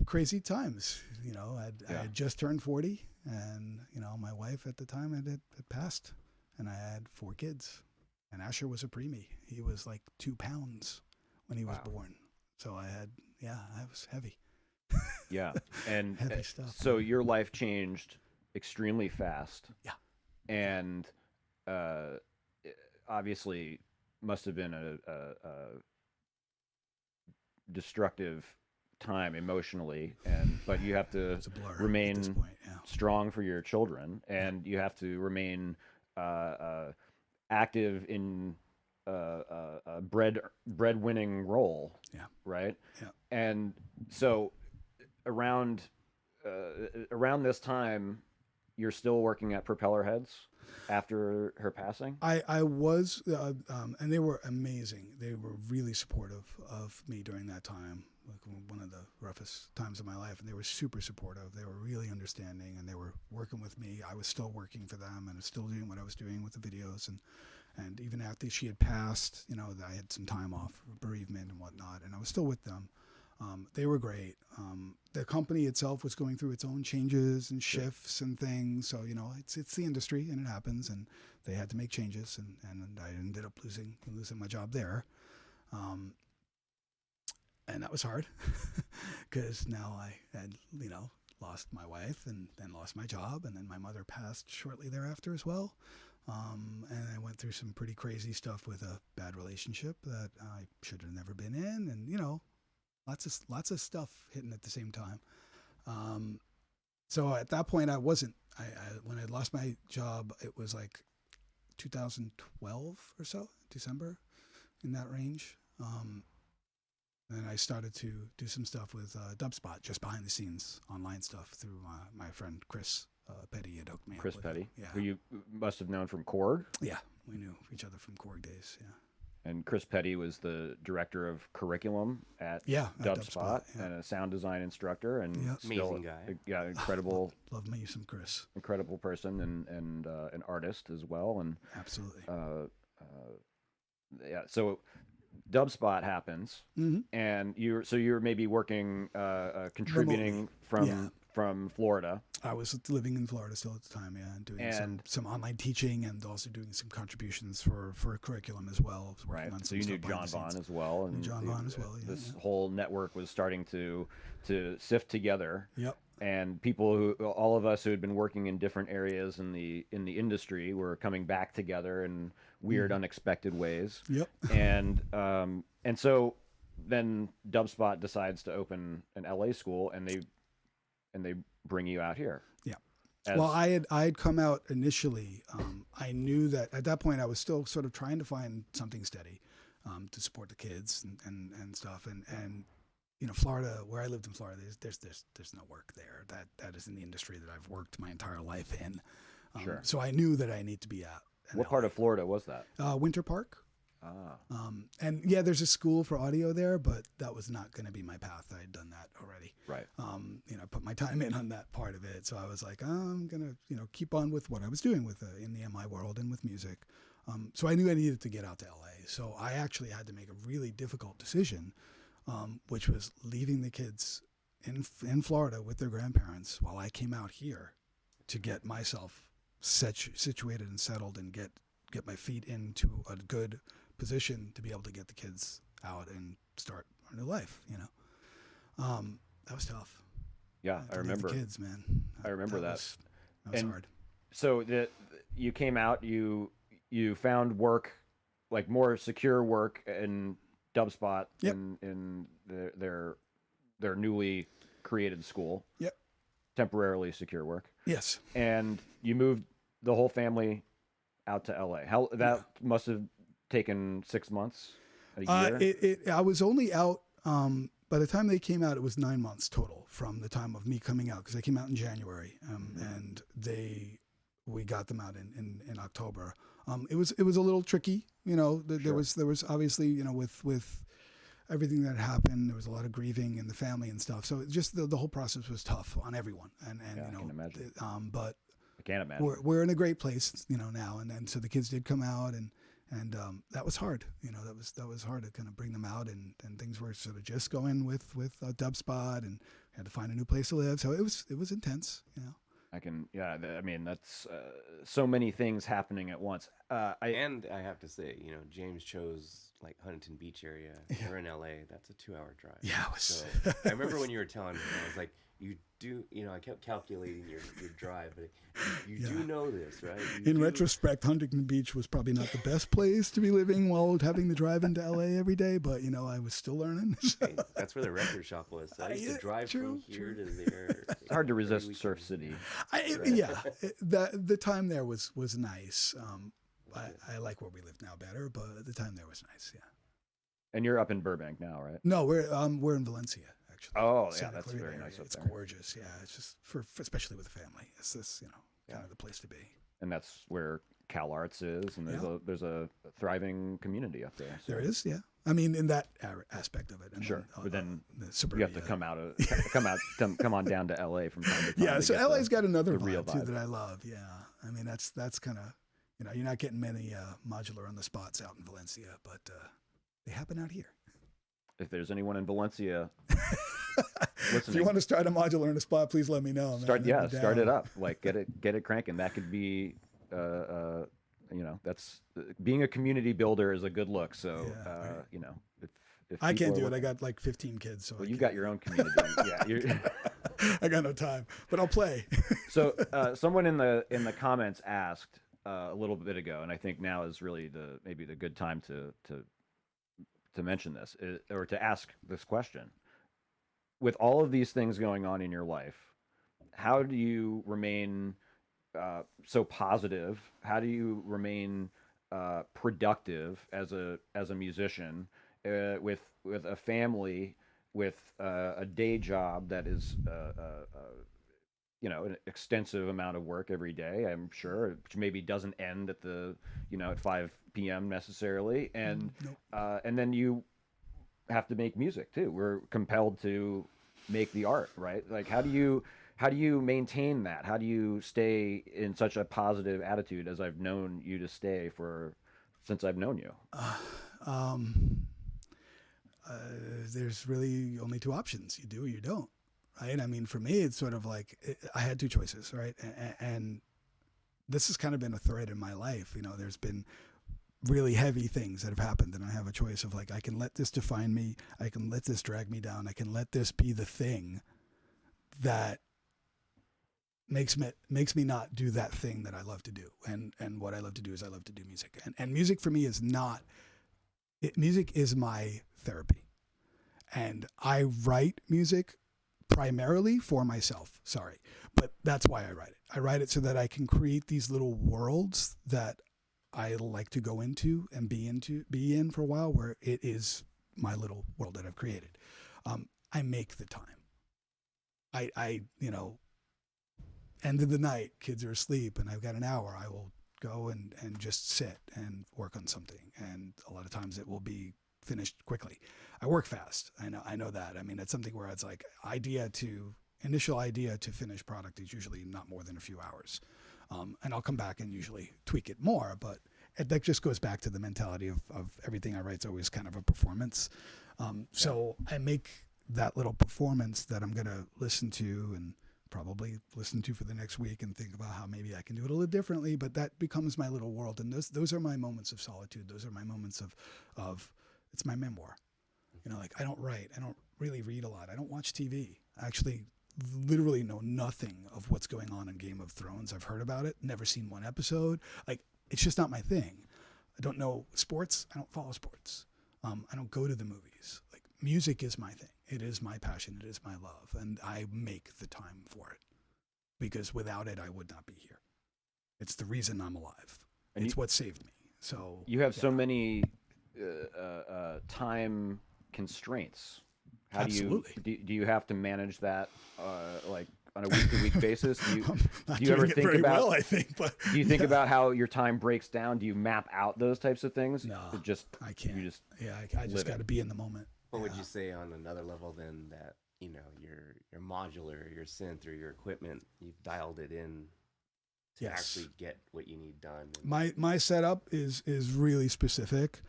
Crazy times. I had just turned 40, and my wife at the time had passed, and I had 4 kids, and Asher was a preemie. He was like 2 pounds when he was born. So I was heavy. Yeah, and heavy stuff. So your life changed extremely fast. Yeah, and obviously must have been a destructive time emotionally, but you have to remain strong for your children, and you have to remain active in a breadwinning role. Yeah. Right. Yeah. And so around this time, you're still working at Propellerheads after her passing? I was, and they were amazing. They were really supportive of me during that time, like one of the roughest times of my life. And they were super supportive. They were really understanding, and they were working with me. I was still working for them, and I was still doing what I was doing with the videos. And even after she had passed, you know, I had some time off, bereavement and whatnot, and I was still with them. They were great. The company itself was going through its own changes and shifts and things. So, you know, it's the industry, and it happens, and they had to make changes, and I ended up losing my job there. And that was hard because now I had, you know, lost my wife and then lost my job, and then my mother passed shortly thereafter as well. And I went through some pretty crazy stuff with a bad relationship that I should have never been in, and, you know, lots of stuff hitting at the same time. So at that point, I wasn't. I when I lost my job, it was like 2012 or so, December, in that range. And I started to do some stuff with Dubspot, just behind the scenes, online stuff through my friend Chris Petty had hooked me up Chris with. Petty, Yeah, who you must have known from Korg. yeah, we knew each other from Korg days. Yeah. And Chris Petty was the director of curriculum at Yeah, at Dubspot, yeah. and a sound design instructor, and Yeah. still Amazing guy. yeah, incredible, Love me some Chris. incredible person, and an artist as well. And Absolutely. yeah, so Dubspot happens, Mm-hmm. and you're maybe working, contributing Yeah. from Florida. I was living in Florida still at the time, yeah, and doing And- some online teaching, and also doing some contributions for a curriculum as well. I was working Right. on So some you knew stuff behind John the scenes. Bond as well, and John Bond as well, yeah, This yeah. whole network was starting to sift together. Yep. And all of us who had been working in different areas in the industry, were coming back together in weird, unexpected ways. Yep. And so then Dubspot decides to open an LA school, and they bring you out here. Yeah. As- Well, I had come out initially. I knew that at that point I was still sort of trying to find something steady to support the kids and stuff. And you know, Florida, where I lived in Florida, there's no work there. That is in the industry that I've worked my entire life in. Sure. So I knew that I need to be at an What part of Florida was that? Winter Park. Ah, And yeah, there's a school for audio there, but that was not going to be my path. I had done that already. right. You know, I put my time in on that part of it. So I was like, I'm going to, you know, keep on with what I was doing with in the MI world and with music. So I knew I needed to get out to LA. So I actually had to make a really difficult decision, which was leaving the kids in Florida with their grandparents while I came out here to get myself situated and settled and get my feet into a good position to be able to get the kids out and start a new life, you know. That was tough. Yeah, To I leave remember. the kids, man. I remember that. Was, that was And- hard. So you came out, you found work, like more secure work in Dubspot, Yep. in their newly created school. Yep. Temporarily secure work, Yes. and you moved the whole family out to LA. How that must have taken 6 months, a year. I was only out. By the time they came out, it was 9 months total from the time of me coming out, because I came out in January, and we got them out in October. It was a little tricky, you know. There was obviously, you know, with everything that happened, there was a lot of grieving in the family and stuff. So just the whole process was tough on everyone, and Yeah, you know, I can imagine. but I can't imagine. we're in a great place, you know, now, and so the kids did come out, and that was hard, you know. That was hard to kind of bring them out, and things were sort of just going with Dubspot, and had to find a new place to live. So it was intense, you know. I mean, that's so many things happening at once. And I have to say, you know, James chose like Huntington Beach area. We're in LA. That's a 2-hour drive. Yeah, it was. So I remember when you were telling me, I was like, you do, you know, I kept calculating your drive, but you do know this, right? You In do- retrospect, Huntington Beach was probably not the best place to be living while having to drive into LA every day, but, you know, I was still learning. Hey, that's where the record shop was. So I used Yeah, to drive true, from here to there. It's hard to resist Surf City. The time there was nice. I like where we live now better, but the time there was nice. Yeah. And you're up in Burbank now, right? No, we're in Valencia actually. Oh, yeah, Santa that's Clarita very area. nice up It's there. gorgeous. Yeah, it's just for especially with the family. It's this, you know, kind of the place to be. And that's where Cal Arts is, and there's a thriving community up there. So. There is, yeah. I mean, in that aspect of it. And Sure, then, but then the you suburbia. have to come on down to LA from time to time. Yeah, to so get LA's got another the real vibe too vibe. that I love. Yeah, I mean that's kind of, you're not getting many modular on the spots out in Valencia, but they happen out here. If there's anyone in Valencia If listening, you want to start a modular in a spot, please let me know. Man. start I'd be start down. it up. Like get it cranking. That could be that's being a community builder is a good look. So Yeah, right. if I can't people do are it. I looking- got like 15 kids, so well, I you've can't. got your own community. Yeah, you're. I got no time, but I'll play. So someone in the comments asked a little bit ago, and I think now is really maybe the good time to mention this or to ask this question. With all of these things going on in your life, how do you remain so positive? How do you remain productive as a musician with a family, with a day job that is an extensive amount of work every day, I'm sure, which maybe doesn't end at at 5 p.m. necessarily, and Nope. and then you have to make music too. We're compelled to make the art, right? Like how do you maintain that? How do you stay in such a positive attitude as I've known you to stay since I've known you? There's really only two options: you do or you don't. Right? I mean, for me, it's sort of like I had two choices, right? And this has kind of been a thread in my life. There's been really heavy things that have happened, and I have a choice of like, I can let this define me, I can let this drag me down, I can let this be the thing that makes me not do that thing that I love to do. And what I love to do is I love to do music. And music for me is not music is my therapy. And I write music primarily for myself. Sorry. But that's why I write it. I write it so that I can create these little worlds that I like to go into and be in for a while, where it is my little world that I've created. I make the time. I end of the night, kids are asleep, and I've got an hour. I will go and just sit and work on something. And a lot of times it will be finished quickly. I work fast. I know that. I mean, it's something where it's like initial idea to finished product is usually not more than a few hours. And I'll come back and usually tweak it more, but that just goes back to the mentality of everything I write is always kind of a performance. So I make that little performance that I'm going to listen to and probably listen to for the next week and think about how maybe I can do it a little differently, but that becomes my little world. And those are my moments of solitude. Those are my moments of it's my memoir. Like I don't write, I don't really read a lot. I don't watch TV. I actually literally know nothing of what's going on in Game of Thrones. I've heard about it, never seen one episode. Like, it's just not my thing. I don't know sports. I don't follow sports. I don't go to the movies. Like, music is my thing. It is my passion. It is my love. And I make the time for it, because without it, I would not be here. It's the reason I'm alive. And it's what saved me. So you have so many time constraints. How Absolutely. do you have to manage that like on a week-to-week basis? Do Not you ever doing it think very about well, I think, but do you think about how your time breaks down? Do you map out those types of things? No, Or just I can't. You just I just live got to it? be in the moment. What would Yeah. you say on another level then that your modular, your synth, or your equipment, you've dialed it in to Yes. actually get what you need done? And My setup is really specific,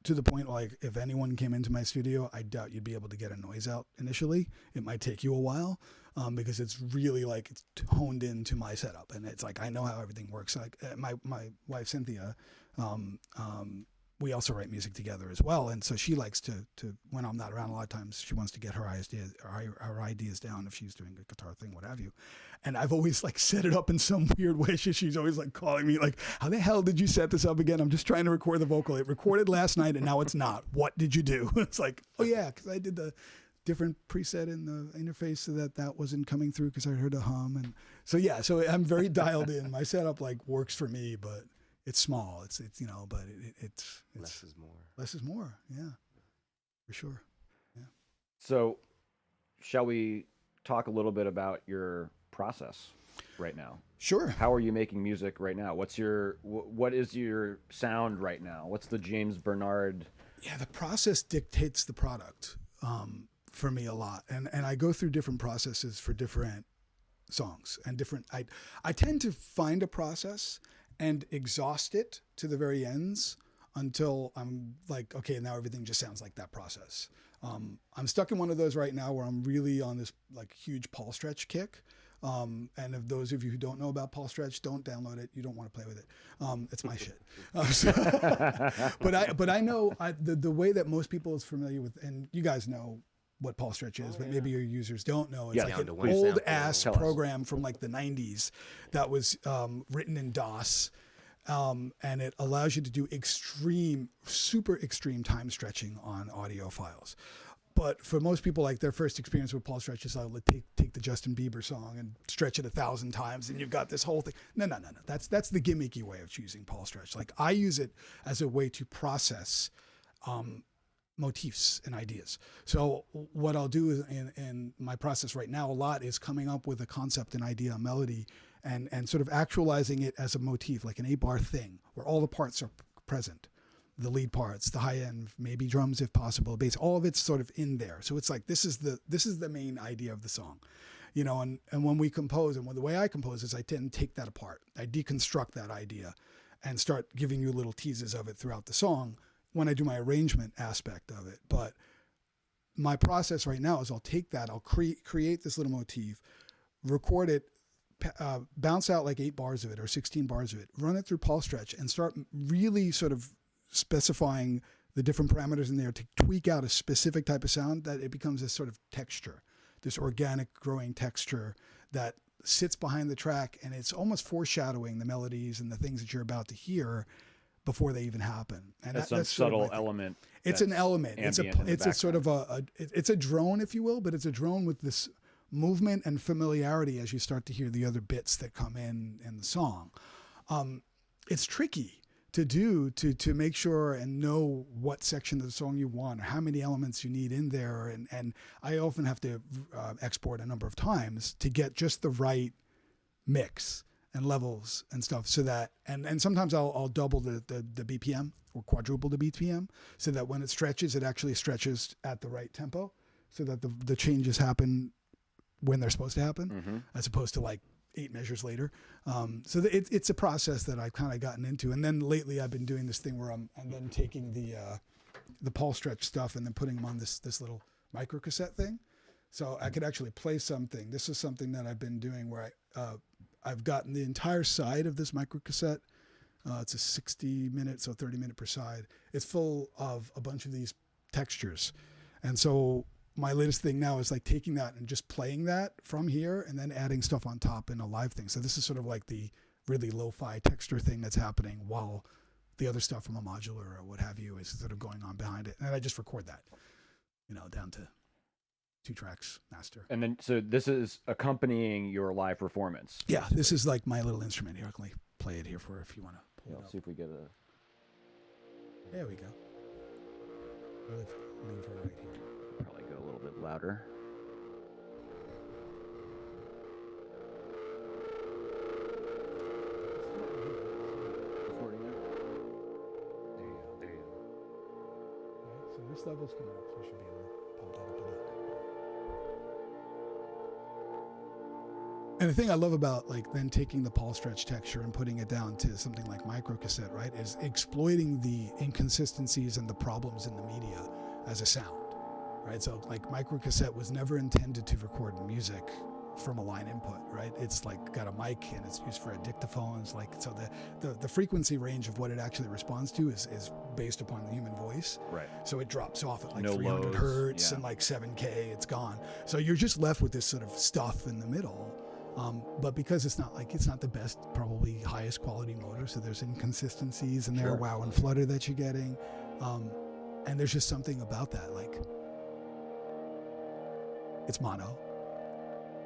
to the point like if anyone came into my studio, I doubt you'd be able to get a noise out initially. It might take you a while, because it's really like it's honed into my setup, and it's like I know how everything works. Like my wife Cynthia, we also write music together as well, and so she likes to when I'm not around, a lot of times she wants to get her ideas down if she's doing a guitar thing, what have you. And I've always like set it up in some weird way. She's always like calling me like, how the hell did you set this up again? I'm just trying to record the vocal. It recorded last night and now it's not. What did you do? It's like, oh yeah, because I did the different preset in the interface so that wasn't coming through because I heard a hum. And so yeah, so I'm very dialed in. My setup like works for me, but it's small. It's but it's less is more. less is more. Yeah, for sure. Yeah. So, shall we talk a little bit about your process? right now? Sure. How are you making music right now? What is your sound right now? What's the James Bernard? Yeah, the process dictates the product for me a lot, and I go through different processes for different songs and different. I tend to find a process and exhaust it to the very ends until I'm like, okay, now everything just sounds like that process. I'm stuck in one of those right now where I'm really on this like huge Paul Stretch kick. And if those of you who don't know about Paul Stretch, don't download it. You don't want to play with it. It's my shit. But I know the way that most people is familiar with, and you guys know what Paul Stretch is, but maybe your users don't know. It's Yeah. like Down an to one old sample. ass Tell us. program from like the 90s that was written in DOS. And it allows you to do super extreme time stretching on audio files. But for most people, like their first experience with Paul Stretch is like take the Justin Bieber song and stretch it 1,000 times, and you've got this whole thing. No. That's the gimmicky way of choosing Paul Stretch. Like I use it as a way to process motifs and ideas. So what I'll do is in my process right now a lot is coming up with a concept, an idea, a melody, and sort of actualizing it as a motif, like an 8-bar thing where all the parts are present. The lead parts, the high end, maybe drums if possible, bass, all of it's sort of in there. So it's like this is the main idea of the song, you know. And when we compose, and the way I compose is I tend to take that apart. I deconstruct that idea, and start giving you little teases of it throughout the song when I do my arrangement aspect of it. But my process right now is I'll take that, I'll create this little motif, record it, bounce out like 8 bars of it or 16 bars of it, run it through Paul Stretch, and start really sort of specifying the different parameters in there to tweak out a specific type of sound that it becomes this sort of texture, this organic growing texture that sits behind the track, and it's almost foreshadowing the melodies and the things that you're about to hear before they even happen. And That's that's some sort of subtle my thing. element. It's an element. It's ambient in the a sort of it's a drone, if you will, but it's a drone with this movement and familiarity as you start to hear the other bits that come in the song. It's tricky to do to make sure and know what section of the song you want or how many elements you need in there. And I often have to export a number of times to get just the right mix and levels and stuff, so that and sometimes I'll double the BPM or quadruple the BPM so that when it stretches, it actually stretches at the right tempo, so that the changes happen when they're supposed to happen, as opposed to like 8 measures later. So it's a process that I've kind of gotten into. And then lately I've been doing this thing where I'm then taking the Paul Stretch stuff and then putting them on this little micro cassette thing. So I could actually play something. This is something that I've been doing where I've gotten the entire side of this micro cassette. It's a 60-minute, so 30-minute per side. It's full of a bunch of these textures. And so my latest thing now is like taking that and just playing that from here and then adding stuff on top in a live thing. So this is sort of like the really lo-fi texture thing that's happening while the other stuff from a modular or what have you is sort of going on behind it. And I just record that, you know, down to 2 tracks master. And then, so this is accompanying your live performance. Yeah, this is like my little instrument here. I can play it here for if you want to pull it Let's up. see if we get a. There we go. Leave her right here. Probably go a little bit louder. There you go. Okay, so this level's coming up, so we should be able to pump that up a bit. And the thing I love about like then taking the Paul Stretch texture and putting it down to something like micro cassette, right, is exploiting the inconsistencies and the problems in the media as a sound, right? So like micro cassette was never intended to record music from a line input, right? It's like got a mic and it's used for a dictaphone. It's like, so the frequency range of what it actually responds to is based upon the human voice. Right. So it drops off at like No 300 lows, hertz yeah. and like 7K, it's gone. So you're just left with this sort of stuff in the middle. But because it's not the best, probably highest quality motor, so there's inconsistencies in there, Sure. wow and flutter that you're getting. And there's just something about that, like it's mono,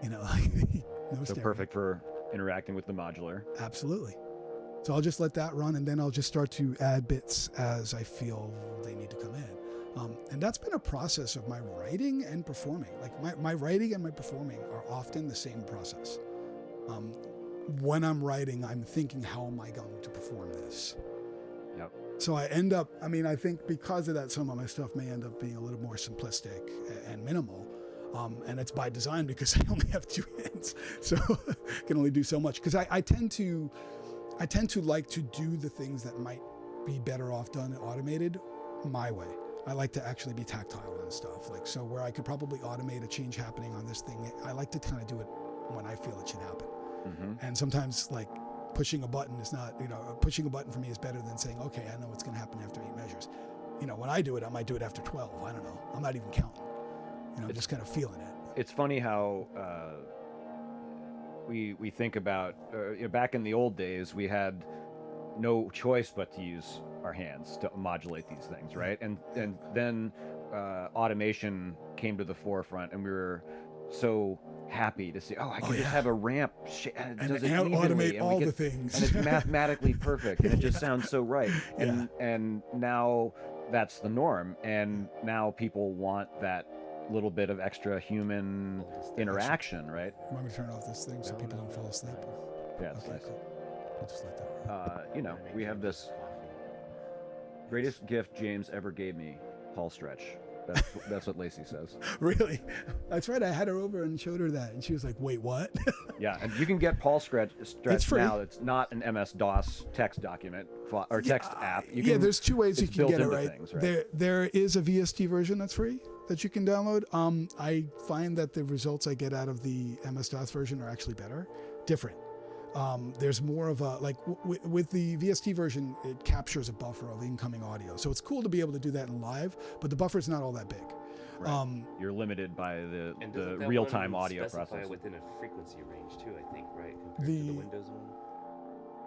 you know, no So stereo. perfect for interacting with the modular. Absolutely. So I'll just let that run, and then I'll just start to add bits as I feel they need to come in. And that's been a process of my writing and performing. Like my writing and my performing are often the same process. When I'm writing, I'm thinking, how am I going to perform this? Yep. So I end up, I think because of that, some of my stuff may end up being a little more simplistic and minimal. And it's by design because I only have 2 hands, so I can only do so much. Because I tend to like to do the things that might be better off done automated my way. I like to actually be tactile on stuff. Like, so where I could probably automate a change happening on this thing, I like to kind of do it when I feel it should happen. Mm-hmm. And sometimes, like, pushing a button is not, pushing a button for me is better than saying, okay, I know what's going to happen after 8 measures. When I do it, I might do it after 12. I don't know. I'm not even counting. I'm just kind of feeling it. It's funny how we think about back in the old days, we had no choice but to use our hands to modulate these things, right? And then automation came to the forefront, and we were so happy to see, I can just have a ramp and it does it evenly, automate and all the things, and it's mathematically perfect, and it just sounds so right. Yeah. And now that's the norm, and now people want that little bit of extra human interaction, right? You want me to turn off this thing so people don't fall asleep? Yeah, it's Okay, nice. cool. I'll just let that. We have this greatest gift James ever gave me, Paul Stretch. That's what Lacey says. Really? That's right. I had her over and showed her that, and she was like, "Wait, what?" Yeah, and you can get Paul Stretch free. now. It's not an MS-DOS text document or text app. You can, there's 2 ways you it's can get it built into right. things, right? There is a VST version that's free that you can download. I find that the results I get out of the MS-DOS version are actually different. There's more of a, like, with the VST version, it captures a buffer of incoming audio. So it's cool to be able to do that in live, but the buffer's not all that big. Right. You're limited by the that real-time one audio specify processing. within a frequency range too, I think, right? Compared to the Windows one.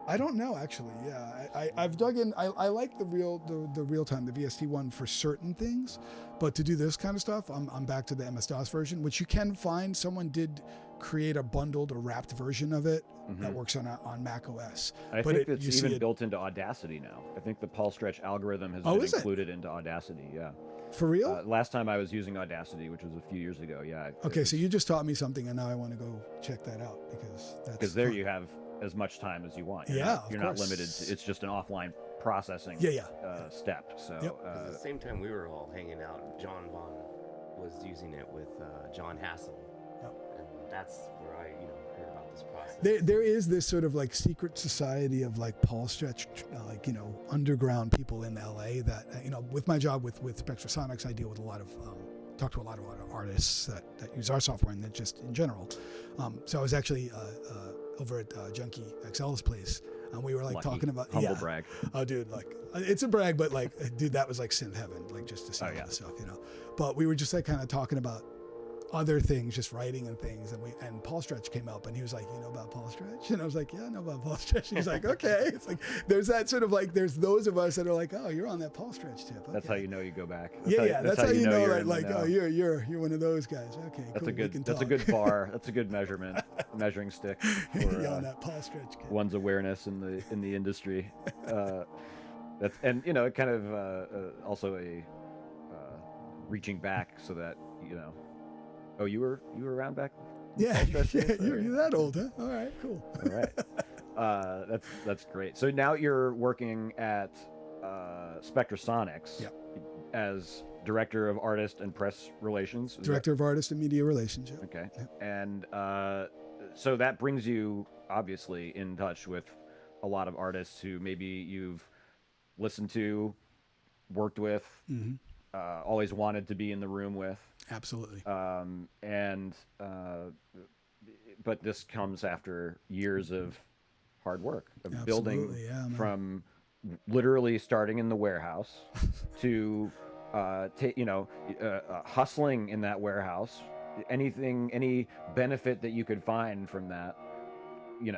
I don't know, actually. Yeah, I've dug in. I like the real time, the VST one for certain things, but to do this kind of stuff, I'm back to the MS-DOS version, which you can find. Someone did create a bundled or wrapped version of it that works on Mac OS. I think it's even built into Audacity now. I think the Paul Stretch algorithm has been included into Audacity. Yeah. For real? Last time I was using Audacity, which was a few years ago. Yeah. Okay, so you just taught me something, and now I want to go check that out because there you have as much time as you want. You're not limited to, it's just an offline processing step. So at the same time we were all hanging out, John Vaughn was using it with John Hassel, and that's where I heard about this process. There is this sort of like secret society of like Paul Stretch, underground people in LA that with my job with Spectrasonics, I deal with talk to a lot of artists that use our software and that just in general. So I was actually over at Junkie XL's place, and we were like talking about humble brag. Oh, dude, like it's a brag, but like, dude, that was like synth heaven, like just to see all the stuff, But we were just like kind of talking about other things, just writing and things, and Paul Stretch came up, and he was like, "You know about Paul Stretch?" And I was like, "Yeah, I know about Paul Stretch." And he's like, "Okay." It's like there's that sort of like there's those of us that are like, "Oh, you're on that Paul Stretch tip." Okay. That's how you know you go back. That's how you know that like, oh, you're one of those guys. Okay, that's cool. That's a good bar. That's a good measuring stick for on that Paul Stretch kid. One's awareness in the industry. That's it kind of also a reaching back so that Oh, you were around back? Yeah, you're that old, huh? All right, cool. All right. That's great. So now you're working at Spectrasonics as Director of Artist and Press Relations. Director of Artist and Media Relations. Yeah. Okay. And so that brings you obviously in touch with a lot of artists who maybe you've listened to, worked with, always wanted to be in the room with. Absolutely. But this comes after years of hard work of building from literally starting in the warehouse to hustling in that warehouse. Any benefit that you could find from that, you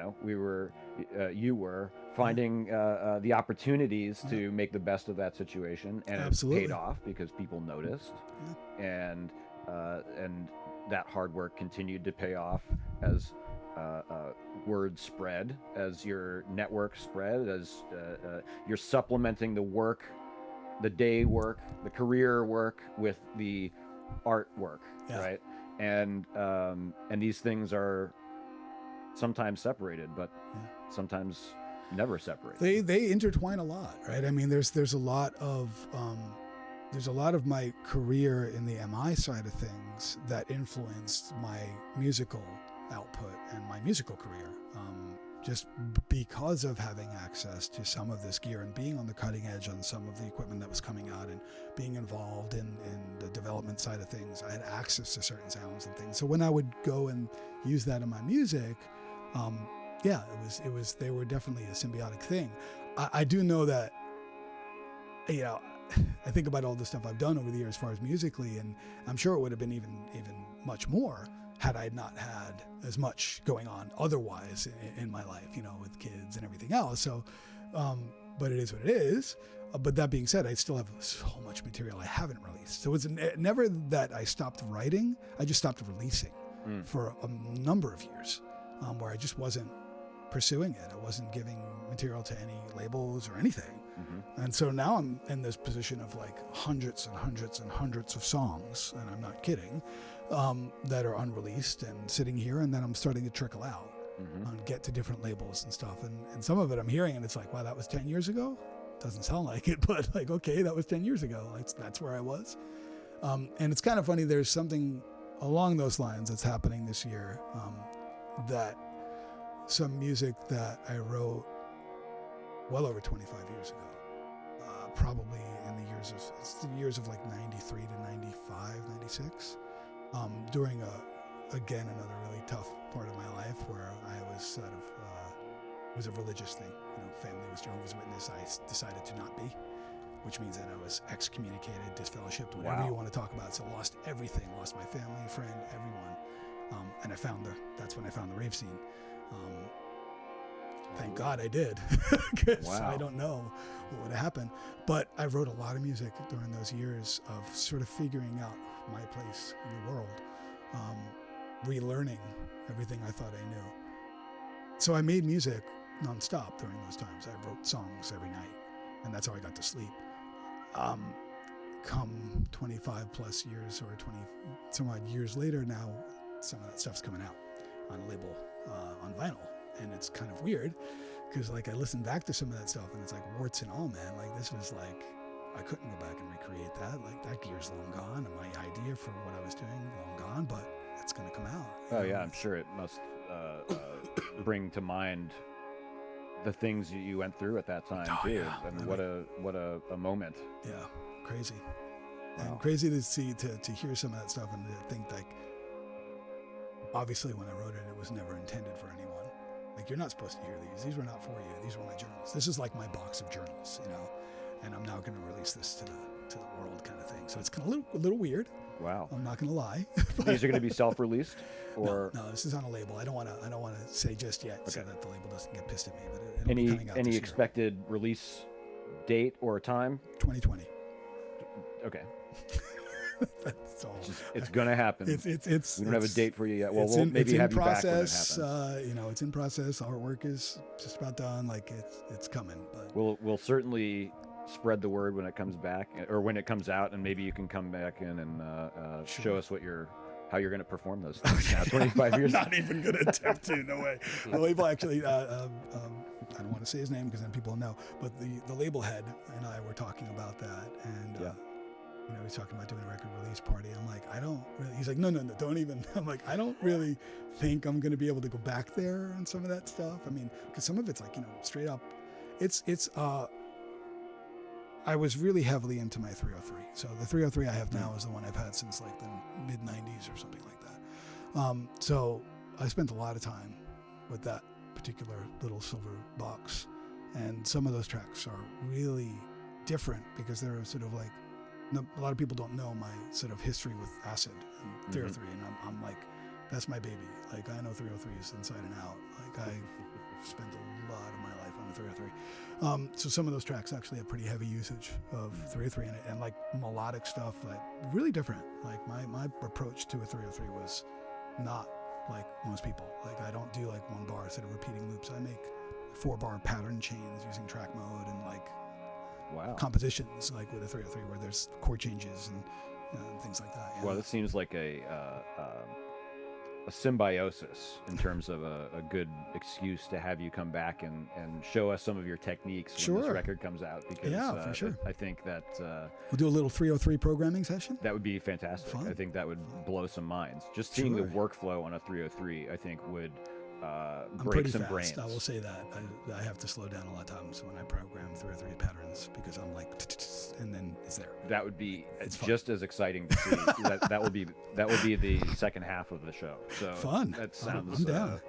were finding the opportunities to make the best of that situation, and it paid off because people noticed, and that hard work continued to pay off as word spread, as your network spread, as you're supplementing the work, the day work, the career work with the art work, right? And these things are Yeah. separated, but sometimes never separated. They intertwine a lot, right? I mean, there's a lot of my career in the MI side of things that influenced my musical output and my musical career. Just because of having access to some of this gear and being on the cutting edge on some of the equipment that was coming out and being involved in the development side of things, I had access to certain sounds and things. So when I would go and use that in my music, they were definitely a symbiotic thing. I do know that, I think about all the stuff I've done over the years as far as musically, and I'm sure it would have been even much more had I not had as much going on otherwise in my life, with kids and everything else. So, but it is what it is. But that being said, I still have so much material I haven't released. So it's never that I stopped writing. I just stopped releasing for a number of years, where I just wasn't pursuing it. I wasn't giving material to any labels or anything. And so now I'm in this position of like hundreds and hundreds and hundreds of songs, and I'm not kidding, that are unreleased and sitting here, and then I'm starting to trickle out and get to different labels and stuff. And some of it I'm hearing, and it's like, wow, that was 10 years ago? Doesn't sound like it, but like, okay, that was 10 years ago. Like, that's where I was. And it's kind of funny, there's something along those lines that's happening this year, that some music that I wrote well over 25 years ago, probably in the years of like 93 to 95, 96, during another really tough part of my life where I was sort of, it was a religious thing. Family was Jehovah's Witness. I decided to not be, which means that I was excommunicated, disfellowshipped, whatever you want to talk about. So lost everything, lost my family, friend, everyone. And that's when I found the rave scene. Thank God I did, because I don't know what would have happened. But I wrote a lot of music during those years of sort of figuring out my place in the world, relearning everything I thought I knew. So I made music nonstop during those times. I wrote songs every night, and that's how I got to sleep. Come 25 plus years or 20 some odd years later now, some of that stuff's coming out on a label, on vinyl. And it's kind of weird because like I listen back to some of that stuff and it's like warts and all, man. Like this was like, I couldn't go back and recreate that. Like that gear's long gone, and my idea for what I was doing long gone, but it's going to come out. Oh yeah, I'm sure it must bring to mind the things you went through at that time too. Yeah. I mean, what a moment. Yeah, crazy. Wow. And crazy to see, to hear some of that stuff and to think like, obviously when I wrote it, it was never intended for anyone. Like, you're not supposed to hear these. These were not for you. These were my journals. This is like my box of journals, and I'm now going to release this to the world kind of thing. So it's kind of a little weird. Wow. I'm not going to lie. These are going to be self-released, or no, this is on a label. I don't want to say just yet so that the label doesn't get pissed at me. But it'll be coming out any this expected release date or time? 2020. Okay. That's all. It's gonna happen. It's we don't have a date for you yet. Well, we'll maybe have you back when it happens. It's in process. Artwork is just about done. Like it's coming. But we'll certainly spread the word when it comes back, or when it comes out, and maybe you can come back in and show us how you're going to perform those things now. 25 years. Not even going to attempt to. No way. The label actually. I don't want to say his name because then people will know. But the label head and I were talking about that, and. He's talking about doing a record release party. I'm like, I don't really. He's like, no, don't even. I'm like, I don't really think I'm going to be able to go back there on some of that stuff. I mean, because some of it's like, straight up. I was really heavily into my 303. So the 303 I have now is the one I've had since like the mid 90s or something like that. So I spent a lot of time with that particular little silver box, and some of those tracks are really different because they're sort of like. A lot of people don't know my sort of history with acid and 303, and I'm like, that's my baby. Like, I know 303s inside and out. Like, I spent a lot of my life on the 303. So some of those tracks actually have pretty heavy usage of 303 in it, and like melodic stuff, like really different. Like my approach to a 303 was not like most people. Like, I don't do like one bar instead of repeating loops. I make 4-bar pattern chains using track mode and like compositions like with a 303 where there's chord changes and things like that. Yeah. Well, this seems like a a symbiosis in terms of a good excuse to have you come back and show us some of your techniques when this Sure. record comes out. Because Yeah, for sure. I think that We'll do a little 303 programming session. that would be fantastic. Fun. I think that would blow some minds. Just seeing the Sure. workflow on a 303, I think would I'm break pretty some fast. brains. I will say that. I have to slow down a lot of times when I program 303 patterns because I'm like, and then it's there. That would be It's fun. just as exciting to see. that would be the second half of the show. So Fun. That sounds. I'm down.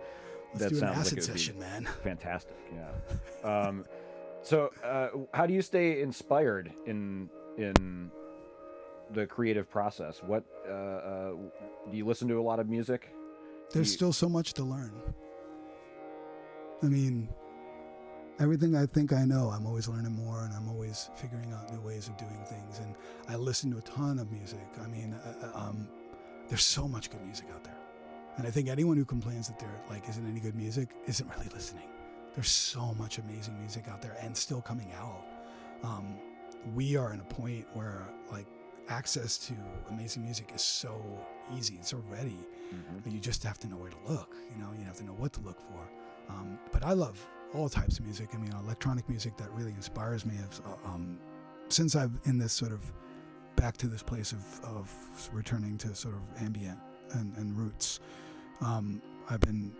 Let's that do an sounds like acid it would be session, man. fantastic. Yeah. So how do you stay inspired in the creative process? What do you listen to a lot of music? There's still so much to learn. I mean, everything I think I know, I'm always learning more, and I'm always figuring out new ways of doing things. And I listen to a ton of music. I mean, there's so much good music out there. And I think anyone who complains that there isn't any good music isn't really listening. There's so much amazing music out there and still coming out. We are in a point where access to amazing music is so easy. It's already. Mm-hmm. You just have to know where to look. You have to know what to look for. But I love all types of music. I mean, electronic music that really inspires me. Since I've in this sort of back to this place of returning to sort of ambient and roots, I've been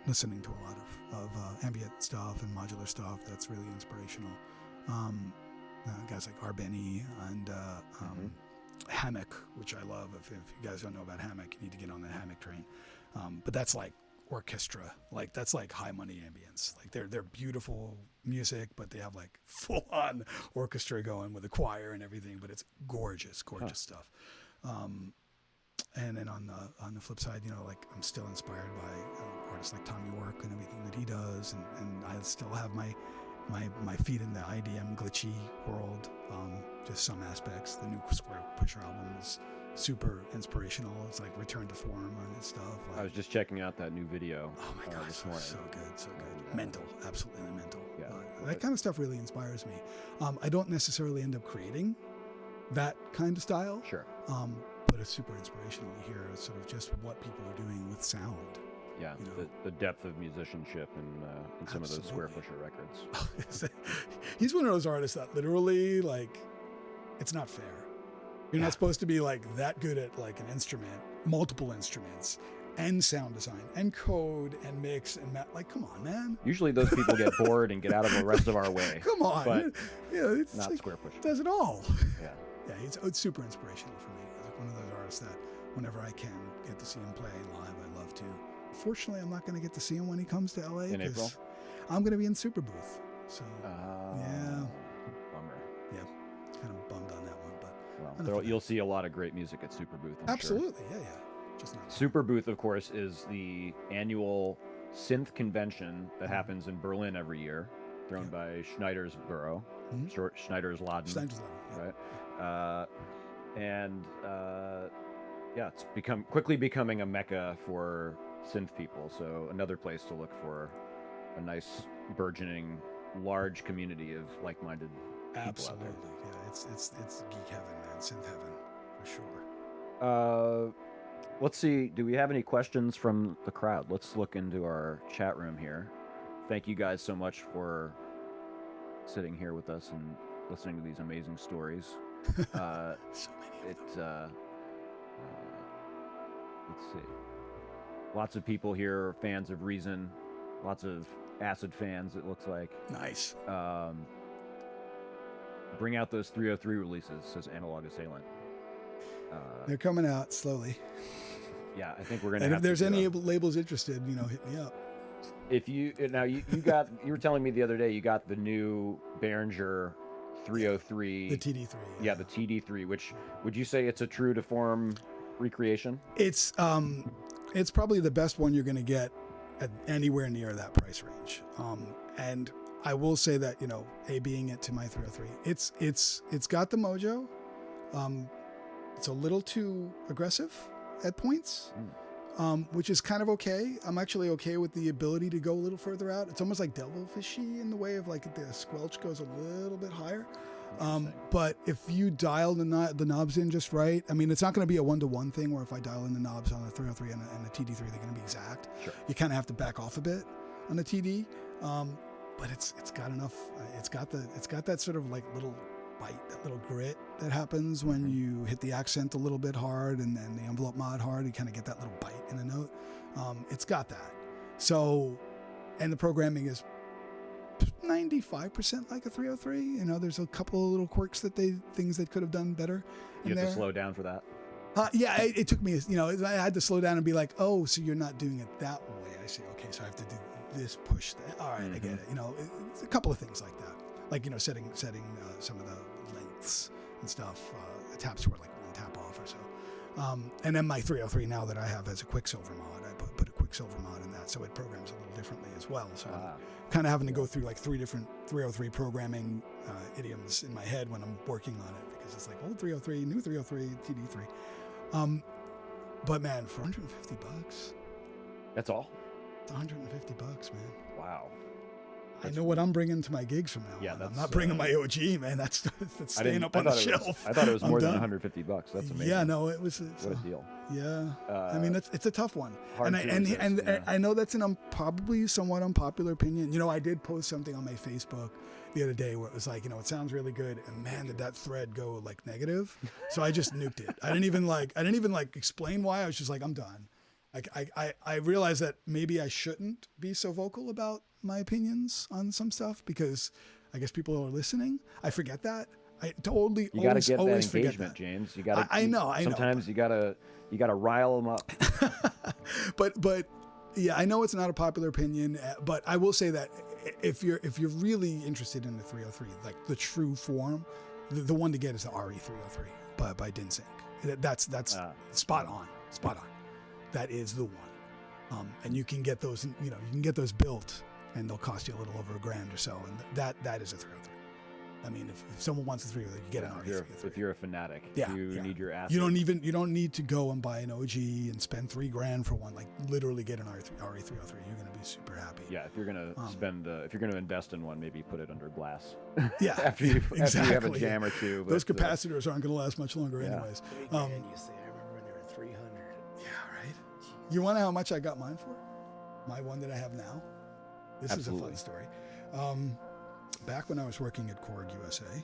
listening to a lot of ambient stuff and modular stuff that's really inspirational. Guys like Arbeni and Hammock, which I love. If you guys don't know about Hammock, you need to get on the Hammock train. But that's like orchestra, that's like high money ambience. They're beautiful music, but they have full on orchestra going with a choir and everything. But it's gorgeous stuff. And then on the flip side, I'm still inspired by artists like Tommy York and everything that he does, and I still have my feet in the IDM glitchy world. Just some aspects. The new Square Pusher album is super inspirational. It's like return to form on his stuff. I was just checking out that new video. Oh my gosh, this morning. so good. Mental, absolutely mental. Yeah. That kind of stuff really inspires me. I don't necessarily end up creating that kind of style. Sure. But it's super inspirational to hear sort of just what people are doing with sound. Yeah, the depth of musicianship in some of those Square Pusher records. He's one of those artists that literally, it's not fair. You're not supposed to be that good at an instrument, multiple instruments, and sound design, and code, and mix, and come on, man. Usually those people get bored and get out of the rest of our way. Come on. But it's not Square Pusher. Does it all. Yeah. Yeah, it's super inspirational for me. He's one of those artists that whenever I can get to see him play live, I love to. Fortunately, I'm not going to get to see him when he comes to LA. In April? I'm going to be in Super Booth. So, yeah. Bummer. Yeah, kind of bummed on that one. But Well, you'll see a lot of great music at Super Booth, I'm sure. absolutely, yeah. Just not Super Booth, of course, is the annual synth convention that happens in Berlin every year, thrown by Schneidersboro, short Schneidersladen, Stein's Love, right? It's quickly becoming a mecca for synth people. So another place to look for a nice, burgeoning, large community of like-minded people Absolutely, out there. yeah. It's geek heaven, man. Synth heaven, for sure. Let's see. Do we have any questions from the crowd? Let's look into our chat room here. Thank you guys so much for sitting here with us and listening to these amazing stories. So many of them. Let's see. Lots of people here are fans of Reason. Lots of Acid fans, it looks like. Nice. Bring out those 303 releases, says Analog Assailant. They're coming out slowly. Yeah, I think we're gonna. And have if there's to do any a- labels interested, hit me up. If you were telling me the other day you got the new Behringer 303. The TD3. Yeah, the TD3. Which would you say it's a true to form recreation? It's probably the best one you're going to get at anywhere near that price range. And I will say that being it to my 303, it's got the mojo. It's a little too aggressive at points. Which is kind of okay. I'm actually okay with the ability to go a little further out. It's almost like devilfishy in the way of the squelch goes a little bit higher. But if you dial the knobs in just right, I mean, it's not going to be a 1-to-1 thing where if I dial in the knobs on a 303 and a TD3, they're going to be exact. Sure. You kind of have to back off a bit on the TD, but it's got enough. It's got that sort of like little bite, that little grit that happens when you hit the accent a little bit hard and then the envelope mod hard. You kind of get that little bite in a note. It's got that. So, and the programming is 95% like a 303. You know, there's a couple of little quirks things they could have done better. You have to slow down for that. Yeah, it took me, you know, I had to slow down and be like, oh, so you're not doing it that way. I see. Okay, so I have to do this push. All right, I get it. You know, it's a couple of things like that. Like, you know, setting some of the lengths and stuff. Taps were like 1 tap off or so. And then my 303 now that I have has a Quicksilver mod. I put a Quicksilver mod in that, so it programs a little differently as well. So I'm kind of having to go through like 3 different 303 programming idioms in my head when I'm working on it, because it's like old 303, new 303, TD3. But man, for $150, That's all? it's $150, man. Wow. I know what I'm bringing to my gigs from now Yeah, on. I'm that's, not bringing my OG, man. That's staying up on the shelf. I thought it was more than done. $150. That's amazing. Yeah, no, it was. What a deal. Yeah, I mean, it's a tough one, hard and to resist, yeah. I know that's an probably somewhat unpopular opinion. You know, I did post something on my Facebook the other day where it was like, you know, it sounds really good, and man, did that thread go like negative. So I just nuked it. I didn't even explain why. I was just like, I'm done. Like I realized that maybe I shouldn't be so vocal about my opinions on some stuff because I guess people are listening. I forget that. I totally You got to get that always engagement, James. You got to. I know. Sometimes you got to rile them up. but yeah, I know it's not a popular opinion, but I will say that if you're really interested in the 303, like the true form, the one to get is the RE303 by Dinsync. That's spot on. That is the one, and you can get those. You know, you can get those built, and they'll cost you a little over $1,000 or so, and that is a 303. I mean, if someone wants a 303, you get an RE303. If you're a fanatic, Yeah, you need your ass. You don't need to go and buy an OG and spend $3,000 for one. Like literally get an RE303. You're gonna be super happy. Yeah, if you're gonna if you're gonna invest in one, maybe put it under glass. Yeah, after you exactly. have a jam or two. Those capacitors aren't gonna last much longer, anyways. $3,000, you say? I remember when they were 300. Yeah, right. You want to know how much I got mine for? My one that I have now. This Absolutely. is a fun story. Back when I was working at Korg USA,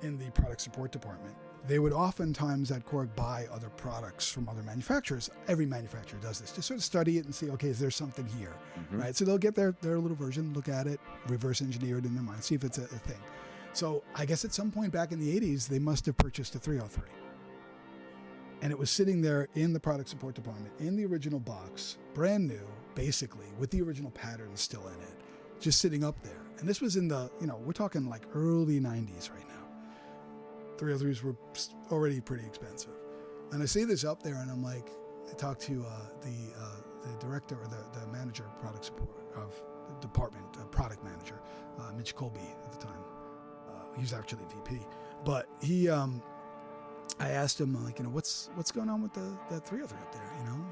in the product support department, they would oftentimes at Korg buy other products from other manufacturers. Every manufacturer does this, just sort of study it and see, okay, is there something here, right? So they'll get their little version, look at it, reverse engineer it in their mind, see if it's a thing. So I guess at some point back in the 80s, they must have purchased a 303. And it was sitting there in the product support department, in the original box, brand new, basically, with the original pattern still in it, just sitting up there. And this was in the, you know, we're talking like early 90s right now. 303s were already pretty expensive. And I see this up there and I'm like, I talked to the director or the manager of product support of the department, product manager, Mitch Colby at the time. He was actually VP. But he, I asked him, like, you know, what's going on with that 303 up there, you know?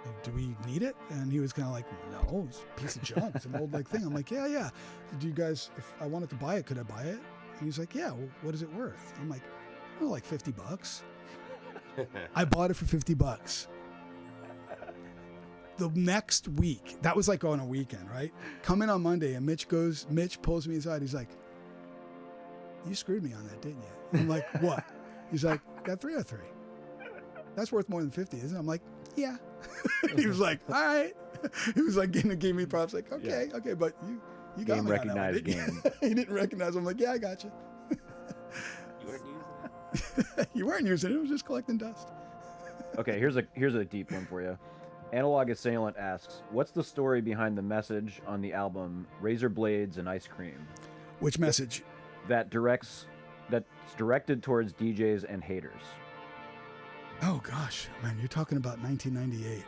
Like, do we need it? And he was kind of like, no, it's a piece of junk. It's an old like thing. I'm like, yeah. Do you guys, if I wanted to buy it, could I buy it? And he's like, yeah, well, what is it worth? I'm like, oh, like $50. I bought it for $50. The next week, that was like on a weekend, right? Come in on Monday and Mitch pulls me aside. He's like, you screwed me on that, didn't you? I'm like, what? He's like, that 303. That's worth more than 50, isn't it? I'm like, yeah. He was like, all right. He was like, gave me props. Like, okay, but you got me on that one, didn't you? He didn't recognize. I'm like, yeah, I got you. You weren't using it. You weren't using it. It was just collecting dust. Okay, here's a deep one for you. Analog Assailant asks, what's the story behind the message on the album Razor Blades and Ice Cream? Which message? That's directed towards DJs and haters. Oh gosh, man, you're talking about 1998.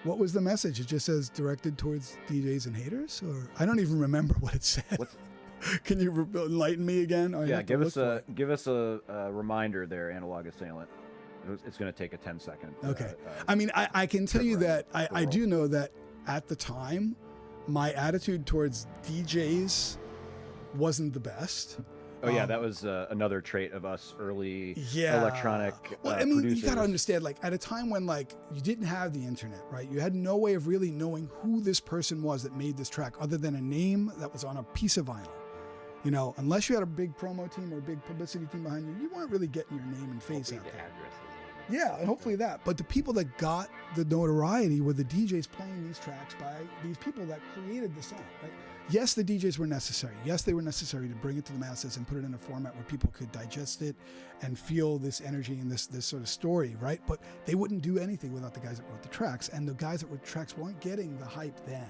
What was the message? It just says directed towards DJs and haters, or I don't even remember what it said. Can you enlighten me again? Yeah, give us a reminder there, Analog Assailant. It's going to take a 10-second. Okay. I mean, I can tell you that I do know that at the time, my attitude towards DJs wasn't the best. Oh yeah, that was another trait of us early Yeah. electronic Well, I mean, producers. you got to understand, like, at a time when, like, you didn't have the internet, right? You had no way of really knowing who this person was that made this track other than a name that was on a piece of vinyl. You know, unless you had a big promo team or a big publicity team behind you, you weren't really getting your name and face Hopefully out the there. addresses. Yeah, and hopefully that. But the people that got the notoriety were the DJs playing these tracks by these people that created the sound, right? Yes, the DJs were necessary. Yes, they were necessary to bring it to the masses and put it in a format where people could digest it and feel this energy and this sort of story, right? But they wouldn't do anything without the guys that wrote the tracks. And the guys that wrote tracks weren't getting the hype then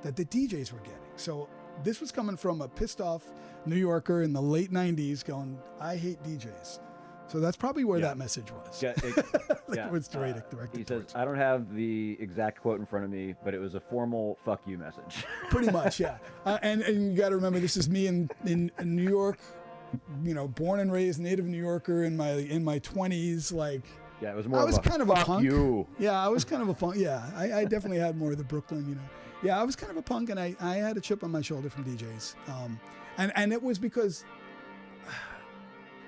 that the DJs were getting. So this was coming from a pissed off New Yorker in the late 90s going, I hate DJs. So that's probably where that message was. Yeah, It was directed he says, towards. I don't have the exact quote in front of me, but it was a formal "fuck you" message. Pretty much, yeah. And you got to remember, this is me in New York, you know, born and raised native New Yorker in my 20s. Like, Yeah, it was more. I was of a, kind of a "Fuck punk. you." Yeah, I was kind of a punk. Yeah, I definitely had more of the Brooklyn, you know. Yeah, I was kind of a punk, and I had a chip on my shoulder from DJs. And it was because.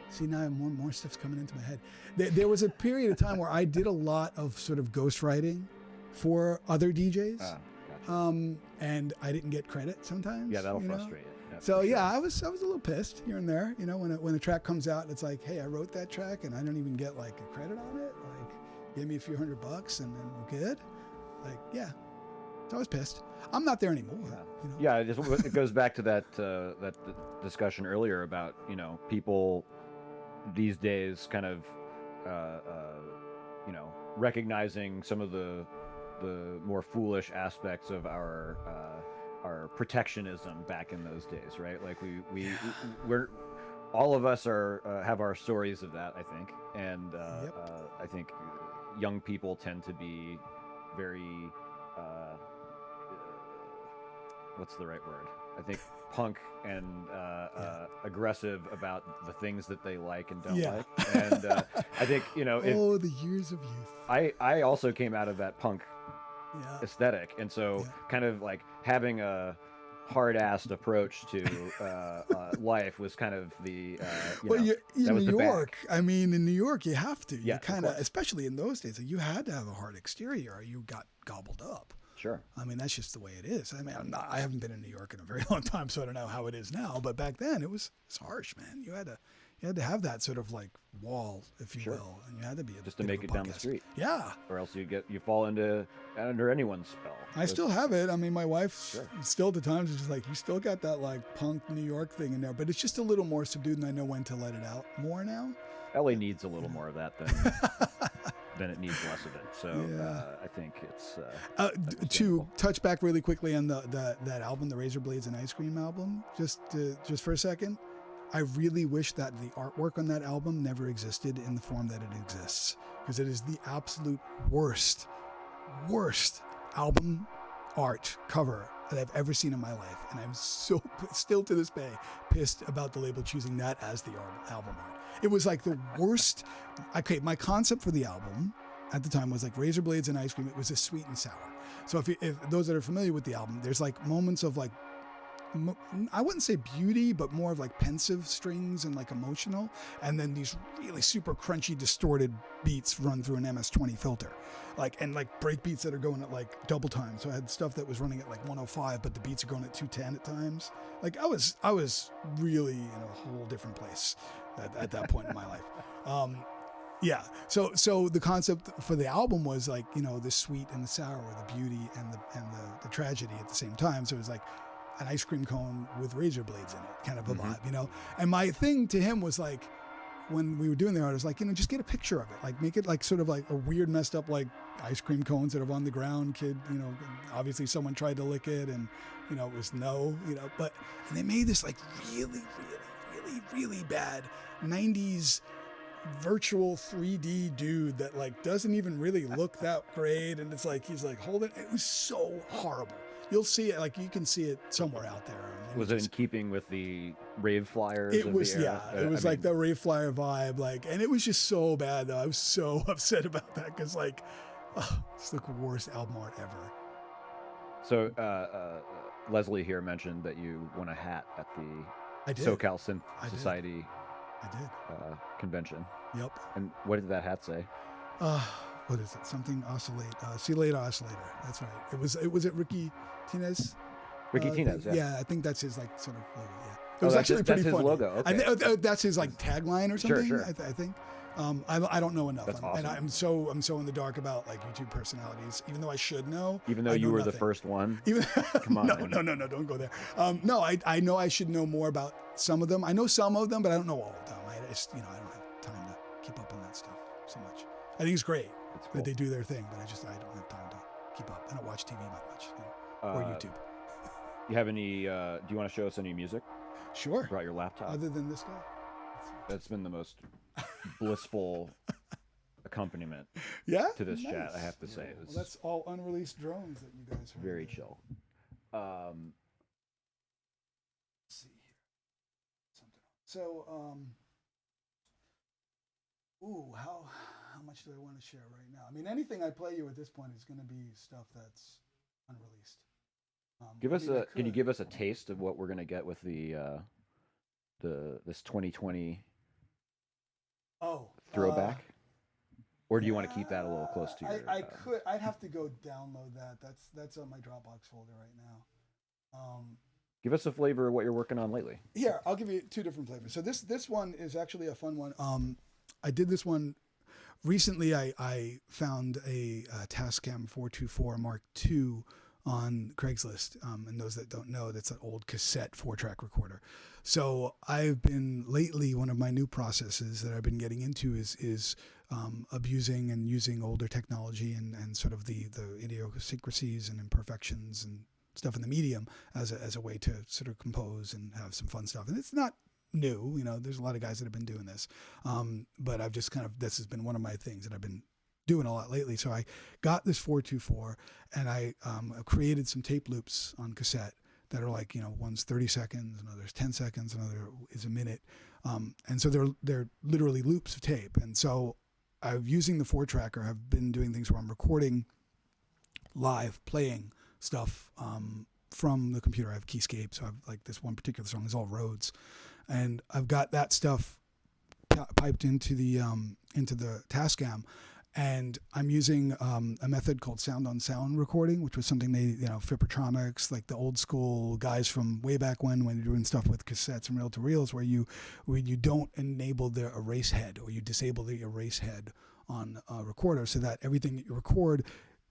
See, now more stuff's coming into my head. There was a period of time where I did a lot of sort of ghostwriting for other DJs. Gotcha. And I didn't get credit sometimes. Yeah, that'll you know? frustrate you. Yeah, So for yeah, sure. I was a little pissed here and there, you know, when a track comes out and it's like, hey, I wrote that track and I don't even get like a credit on it. Like, give me a few $100 and then we're good. Like, yeah. So I was pissed. I'm not there anymore. You know? Yeah, it goes back to that discussion earlier about, you know, people these days kind of you know, recognizing some of the more foolish aspects of our protectionism back in those days, right? Like we're all of us are have our stories of that, I think, and I think young people tend to be very what's the right word? I think punk and aggressive about the things that they like and don't like. And I think, you know, the years of youth. I also came out of that punk aesthetic, and so kind of like having a hard-assed approach to life was kind of the You're in that was New the bag. York. I mean, in New York, you have to. Yeah, You of kind of, course. especially in those days, you had to have a hard exterior or you got gobbled up. Sure. I mean, that's just the way it is. I mean, I haven't been in New York in a very long time, so I don't know how it is now. But back then, it's harsh, man. You had to have that sort of like wall, if you will, and you had to be Just to make it down the street. Yeah. Or else you fall under anyone's spell. I still have it. I mean, my wife still at the times is just like, you still got that like punk New York thing in there, but it's just a little more subdued, and I know when to let it out more now. LA needs a little more of that than it needs less of it. So I think it's to touch back really quickly on that album, the Razor Blades and Ice Cream album, just for a second. I really wish that the artwork on that album never existed in the form that it exists, because it is the absolute worst album art cover that I've ever seen in my life. And I'm so still to this day pissed about the label choosing that as the album art. It was like the worst. Okay, my concept for the album at the time was like Razor Blades and Ice Cream. It was a sweet and sour. So if those that are familiar with the album, there's like moments of like, I wouldn't say beauty, but more of like pensive strings and like emotional. And then these really super crunchy, distorted beats run through an MS-20 filter. And break beats that are going at like double time. So I had stuff that was running at like 105, but the beats are going at 210 at times. Like I was really in a whole different place at that point in my life. Yeah. So the concept for the album was like, you know, the sweet and the sour, the beauty and the tragedy at the same time. So it was like an ice cream cone with razor blades in it, kind of a vibe, you know? And my thing to him was like, when we were doing the art, I was like, you know, just get a picture of it. Like make it like sort of like a weird messed up like ice cream cones that are on the ground, kid, you know, obviously someone tried to lick it and, you know, it was no, you know, and they made this like really bad 90s virtual 3D dude that like doesn't even really look that great. And it's like, he's like, hold it. It was so horrible. You'll see it, like you can see it somewhere out there. Was it in keeping with the rave flyers? It of was, the era? yeah. It was like the rave flyer vibe, like, and it was just so bad though. I was so upset about that because like, it's the worst album art ever. So Leslie here mentioned that you won a hat at the I did. SoCal Synth I did. Society I did. convention. Yep. And what did that hat say? What is it? Something oscillate. See you later, oscillator. That's right. It was it Ricky Tinez. Ricky Tinez, yeah. Yeah, I think that's his like sort of logo. Yeah, it Oh, was that's actually his- pretty that's his funny. logo, okay. That's his like tagline or Sure, something. sure. I think. I don't know enough. That's And awesome. I'm so in the dark about like YouTube personalities, even though I should know. Even though I you know were the nothing. first one. Even, Come on. no, don't go there. No, I know I should know more about some of them. I know some of them, but I don't know all of them. I just, I don't have time to keep up on that stuff so much. I think it's great That's cool. that they do their thing, but I don't have time to keep up. I don't watch TV that much, or YouTube. You have any? Do you want to show us any music? Sure. Brought your laptop. Other than this guy. That's been the most blissful accompaniment Yeah. to this chat. I Nice. have to say, it Well, was that's all unreleased drones that you guys heard. very chill. Let's see here. Something. So, how much do I want to share right now? I mean, anything I play you at this point is going to be stuff that's unreleased. Can you give us a taste of what we're gonna get with the this 2020 throwback? Or do you want to keep that a little close to your? I'd have to go download that. That's on my Dropbox folder right now. Give us a flavor of what you're working on lately. Here, I'll give you two different flavors. So this one is actually a fun one. I did this one recently. I found a Tascam 424 Mark II on Craigslist. And those that don't know, that's an old cassette 4-track recorder. So I've been lately, one of my new processes that I've been getting into is abusing and using older technology and sort of the idiosyncrasies and imperfections and stuff in the medium as a way to sort of compose and have some fun stuff. And it's not new, there's a lot of guys that have been doing this. But I've just this has been one of my things that I've been doing a lot lately. So I got this 424 and I created some tape loops on cassette that are like, one's 30 seconds, another's 10 seconds, another is a minute. And so they're literally loops of tape. And so I'm using the 4-tracker. I've been doing things where I'm recording live, playing stuff from the computer. I have Keyscape, so I've like this one particular song is all Rhodes. And I've got that stuff piped into the Tascam. And I'm using a method called sound-on-sound recording, which was something they, Spectrasonics, like the old school guys from way back when they're doing stuff with cassettes and reel-to-reels, where you don't enable the erase head or you disable the erase head on a recorder so that everything that you record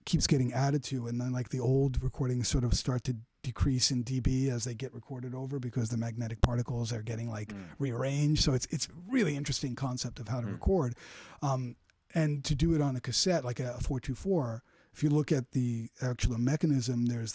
keeps getting added to. And then like the old recordings sort of start to decrease in dB as they get recorded over because the magnetic particles are getting like rearranged. So it's a really interesting concept of how to record. And to do it on a cassette, like a 424, if you look at the actual mechanism, there's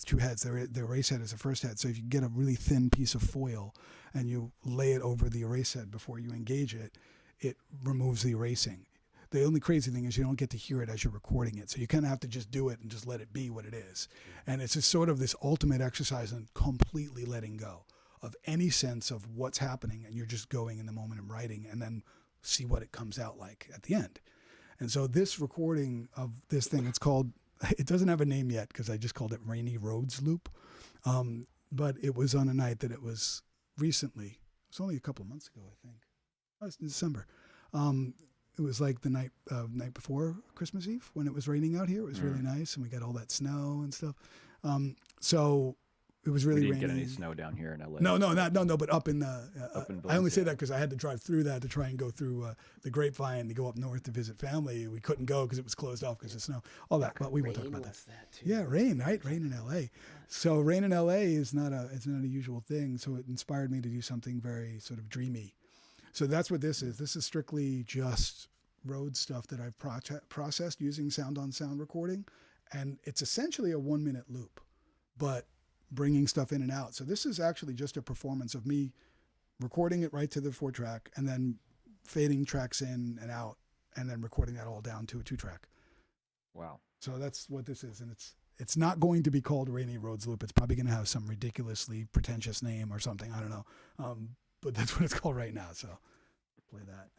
two heads. The erase head is the first head. So if you get a really thin piece of foil and you lay it over the erase head before you engage it, it removes the erasing. The only crazy thing is you don't get to hear it as you're recording it. So you kind of have to just do it and just let it be what it is. And it's just sort of this ultimate exercise in completely letting go of any sense of what's happening. And you're just going in the moment and writing and then see what it comes out like at the end. And so this recording of this thing, it doesn't have a name yet because I just called it Rainy Roads Loop. But it was on a night that it was recently. It was only a couple of months ago, I think. Oh, it's in December. It was like the night before Christmas Eve when it was raining out here. It was really nice, and we got all that snow and stuff. So it was really We didn't rainy. get any snow down here in LA. No, but up in in I only say Valencia. that because I had to drive through that to try and go through the Grapevine to go up north to visit family. We couldn't go because it was closed off because of snow. All that, but we won't talk about that. Too. Yeah, rain, right? Rain in LA. So rain in LA is not a usual thing. So it inspired me to do something very sort of dreamy. So that's what this is. This is strictly just road stuff that I've processed using sound-on-sound recording, and it's essentially a 1-minute loop, but bringing stuff in and out. So this is actually just a performance of me recording it right to the 4-track and then fading tracks in and out and then recording that all down to a 2-track. Wow. So that's what this is, and it's not going to be called Rainy Roads Loop. It's probably going to have some ridiculously pretentious name or something. I don't know, but that's what it's called right now. So play that.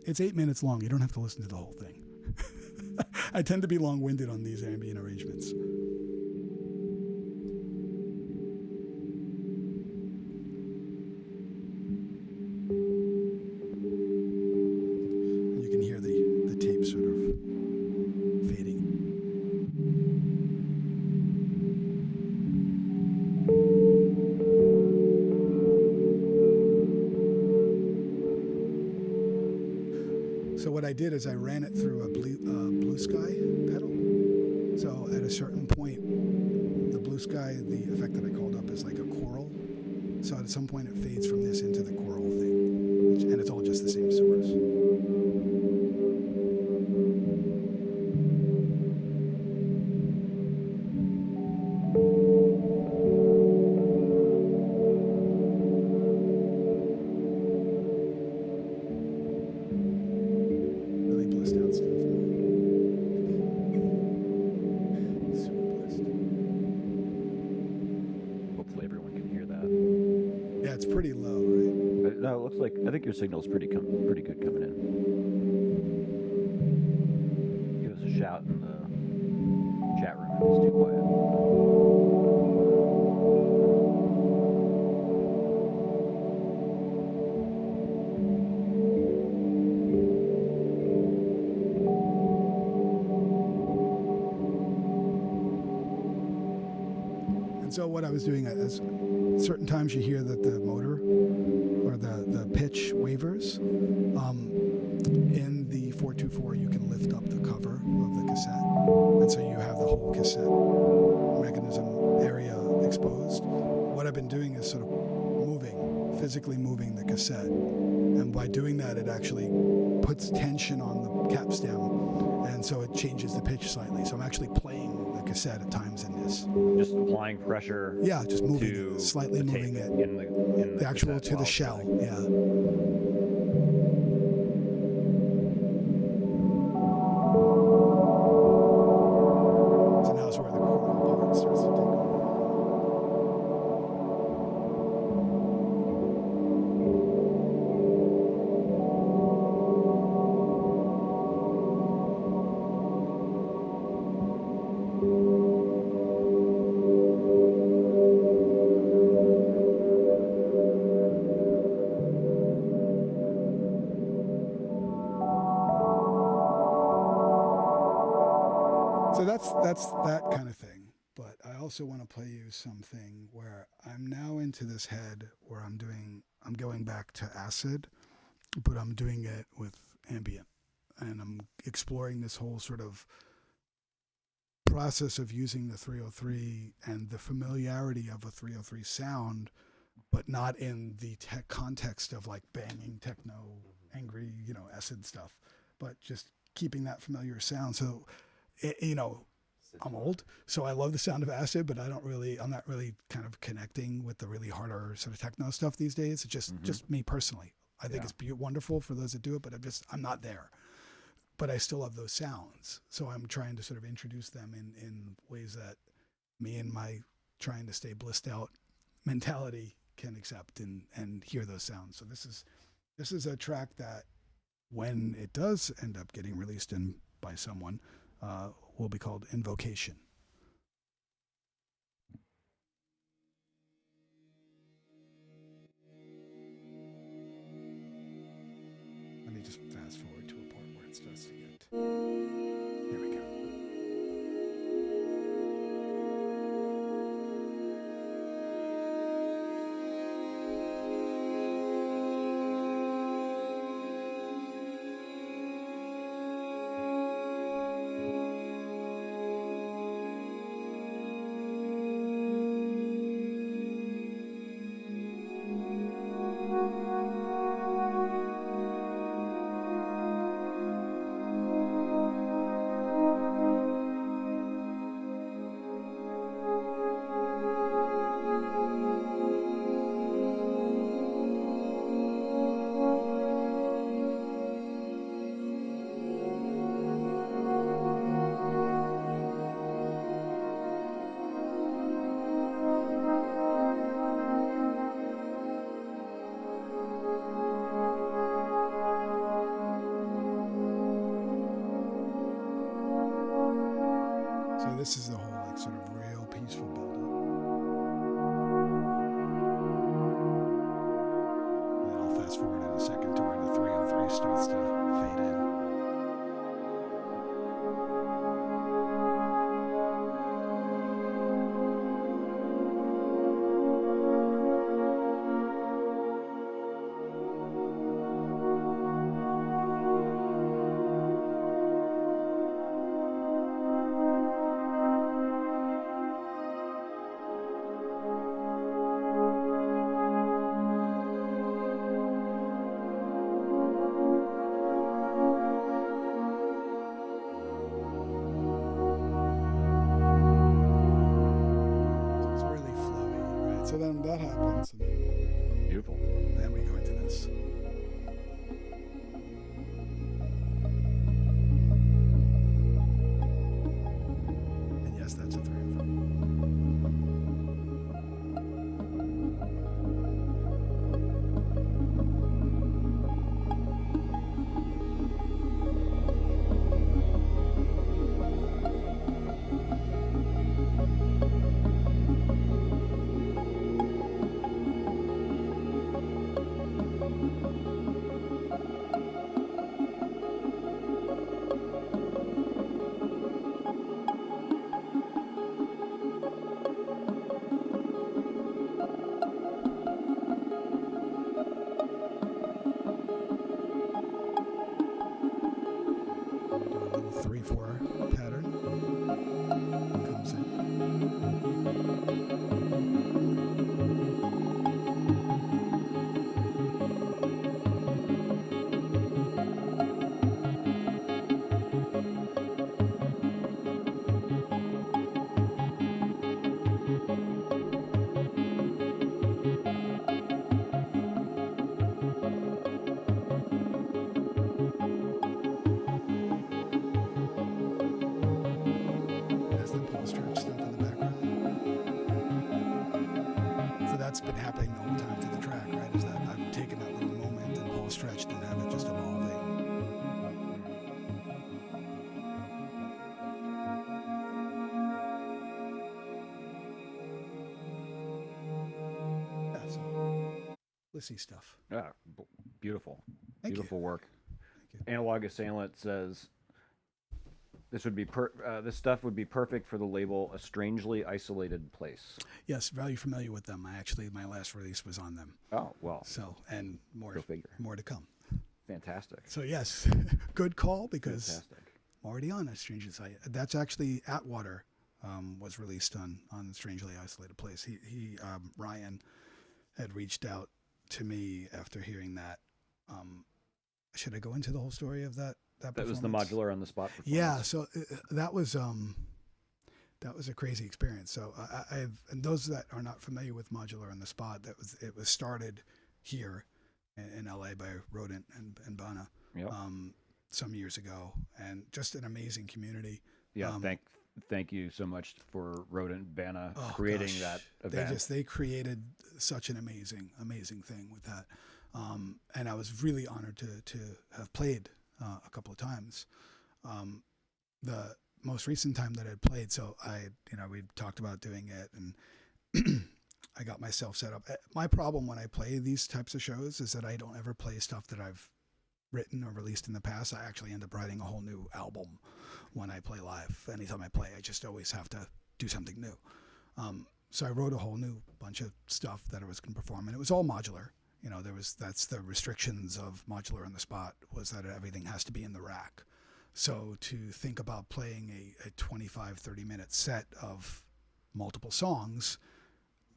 It's 8 minutes long. You don't have to listen to the whole thing. I tend to be long-winded on these ambient arrangements. did is I ran it through a blue sky pedal. So at a certain point, the blue sky, the effect that I called up is like a choral. So at some point it fades from this into the choral thing, and it's all just the same source. Really blissed out stuff. Super blissed. Hopefully everyone can hear that. Yeah, it's pretty low, right? No, it looks like I think your signal's pretty good coming in. Give us a shout in the chat room if it's too quiet. And so what I was doing is certain times you hear that the motor or the pitch wavers. In the 424, you can lift up the cover of the cassette, and so you have the whole cassette mechanism area exposed. What I've been doing is sort of physically moving the cassette, and by doing that, it actually puts tension on the cap stem, and so it changes the pitch slightly. So I'm actually playing the cassette at times in this. Just applying pressure. Yeah, just moving to it, slightly the moving tape it. in the actual cassette to the while shell. playing. Yeah. So now is where the choral part starts to take over. So that's that kind of thing. But I also want to play you something where I'm now into this head where I'm going back to acid, but I'm doing it with ambient. And I'm exploring this whole sort of process of using the 303 and the familiarity of a 303 sound, but not in the tech context of like banging techno, angry, acid stuff, but just keeping that familiar sound. So, I'm old, so I love the sound of acid, but I'm not really kind of connecting with the really harder sort of techno stuff these days. It's just me personally. I think it's wonderful for those that do it, but I'm not there. But I still love those sounds. So I'm trying to sort of introduce them in ways that me and my trying to stay blissed out mentality can accept and hear those sounds. So this is a track that when it does end up getting released by someone, will be called Invocation. Let me just fast forward to a part where it starts to get. Here we go. So this is the whole like sort of real peaceful buildup. And then I'll fast forward in a second to where the 303 starts to fade in. So then that happens, and Beautiful. then we go into this. And yes, that's a 3 and 3. Do a little 3/4 pattern. Comes in. That's the Paul Stretch stuff in the background. So that's been happening the whole time through the track, right? Is that I've taken that little moment and Paul stretched and have it just evolving. Yeah, so Lissy stuff. Yeah, beautiful. Thank you. Beautiful work. Thank you. Analog Assailant says this stuff would be perfect for the label A Strangely Isolated Place. Yes, very familiar with them. My last release was on them. Oh, well, So, and go figure. more to come. Fantastic. So yes, good call because Fantastic. I'm already on a Strangely Isolated. That's actually Atwater was released on Strangely Isolated Place. He Ryan had reached out to me after hearing that. Should I go into the whole story of that? That was the modular on the spot performance. Yeah, so that was a crazy experience. So and those that are not familiar with modular on the spot, it was started here in LA by Rodent and Bana Yep. some years ago, and just an amazing community. Yeah, thank you so much for Rodent Bana Oh, creating gosh. that event. They created such an amazing thing with that, and I was really honored to have played a couple of times. The most recent time that I'd played, so we talked about doing it, and I got myself set up. My problem when I play these types of shows is that I don't ever play stuff that I've written or released in the past. I actually end up writing a whole new album when I play live. Anytime I play, I just always have to do something new. So I wrote a whole new bunch of stuff that I was going to perform, and it was all modular. That's the restrictions of modular on the spot, was that everything has to be in the rack. So to think about playing a 25, 30-minute set of multiple songs,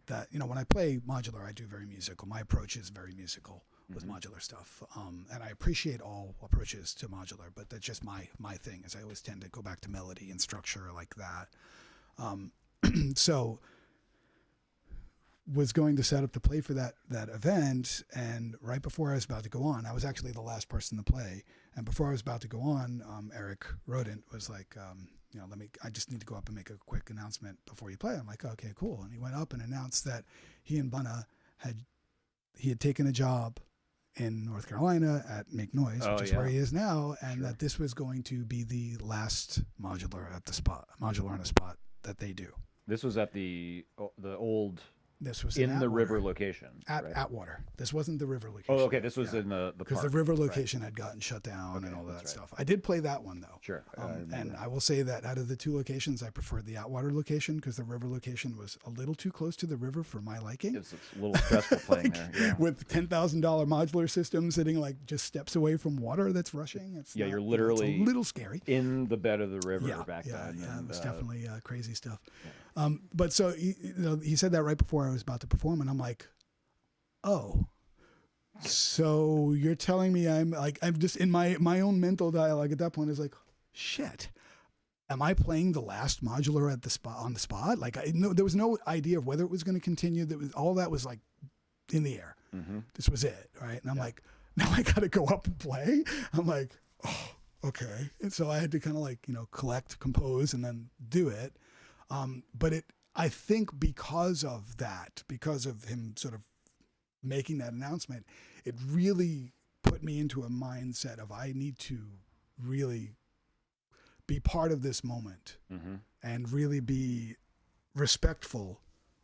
that, when I play modular, I do very musical. My approach is very musical with modular stuff. And I appreciate all approaches to modular, but that's just my thing, is I always tend to go back to melody and structure like that. So was going to set up to play for that event, and right before I was about to go on, I was actually the last person to play, and before I was about to go on, Eric Rodent was like, I just need to go up and make a quick announcement before you play. I'm like, okay, cool. And he went up and announced that he and Bana had taken a job in North Carolina at Make Noise, which is where he is now, and that this was going to be the last modular on the spot that they do. This was at the old. This was in the Atwater. river location. At right? Atwater. This wasn't the river location. Oh, okay. This was in the because park. the river location had gotten shut down and all that stuff. I did play that one though. Sure. And I will say that out of the two locations, I preferred the Atwater location because the river location was a little too close to the river for my liking. It's a little stressful playing there. Yeah. With $10,000 modular system sitting like just steps away from water that's rushing. You're literally it's a little scary. in the bed of the river back yeah, then. Yeah, and, it was definitely crazy stuff. Yeah. But so he said that right before I was about to perform, and I'm like, oh, so you're telling me I'm just in my own mental dialogue at that point is like, shit, am I playing the last modular at the spot on the spot? Like, there was no idea of whether it was going to continue. All that was like in the air. This was it, right? And I'm like, now I got to go up and play. I'm like, oh, okay. And so I had to kind of like, collect, compose, and then do it. But I think because of that, because of him sort of making that announcement, it really put me into a mindset of I need to really be part of this moment and really be respectful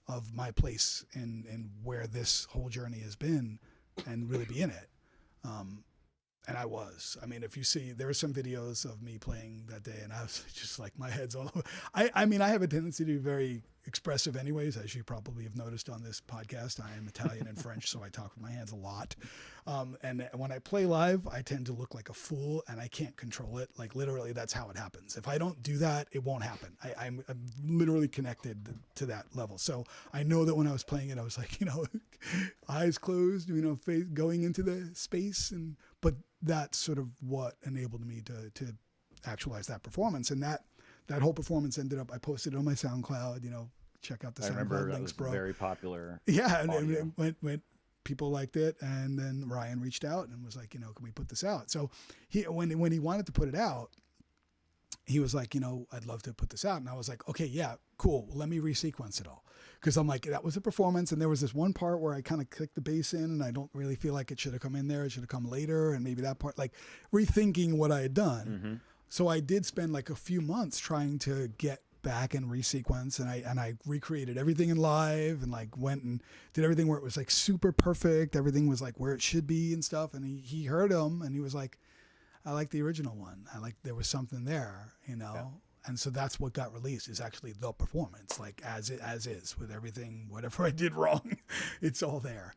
of my place in where this whole journey has been and really be in it. And I was. I mean, if you see, there were some videos of me playing that day, and I was just like, my head's all over. I mean, I have a tendency to be very expressive anyways, as you probably have noticed on this podcast. I am Italian and French, so I talk with my hands a lot. And when I play live, I tend to look like a fool, and I can't control it. Like, literally, that's how it happens. If I don't do that, it won't happen. I'm literally connected to that level. So I know that when I was playing it, I was like, eyes closed, face going into the space, but that's sort of what enabled me to actualize that performance. And that whole performance ended up, I posted it on my SoundCloud, check out the I SoundCloud remember links, that was bro. very popular. Yeah, and it went, people liked it, and then Ryan reached out and was like, can we put this out? So when he wanted to put it out, he was like, I'd love to put this out. And I was like, okay, yeah, cool. Let me resequence it all. Because I'm like, that was a performance. And there was this one part where I kind of clicked the bass in, and I don't really feel like it should have come in there. It should have come later. And maybe that part, like rethinking what I had done. So I did spend like a few months trying to get back and resequence. And I recreated everything in live, and like went and did everything where it was like super perfect. Everything was like where it should be and stuff. And he heard them, and he was like, I like the original one. There was something there, Yeah. And so that's what got released, is actually the performance, like as is, with everything, whatever I did wrong, it's all there,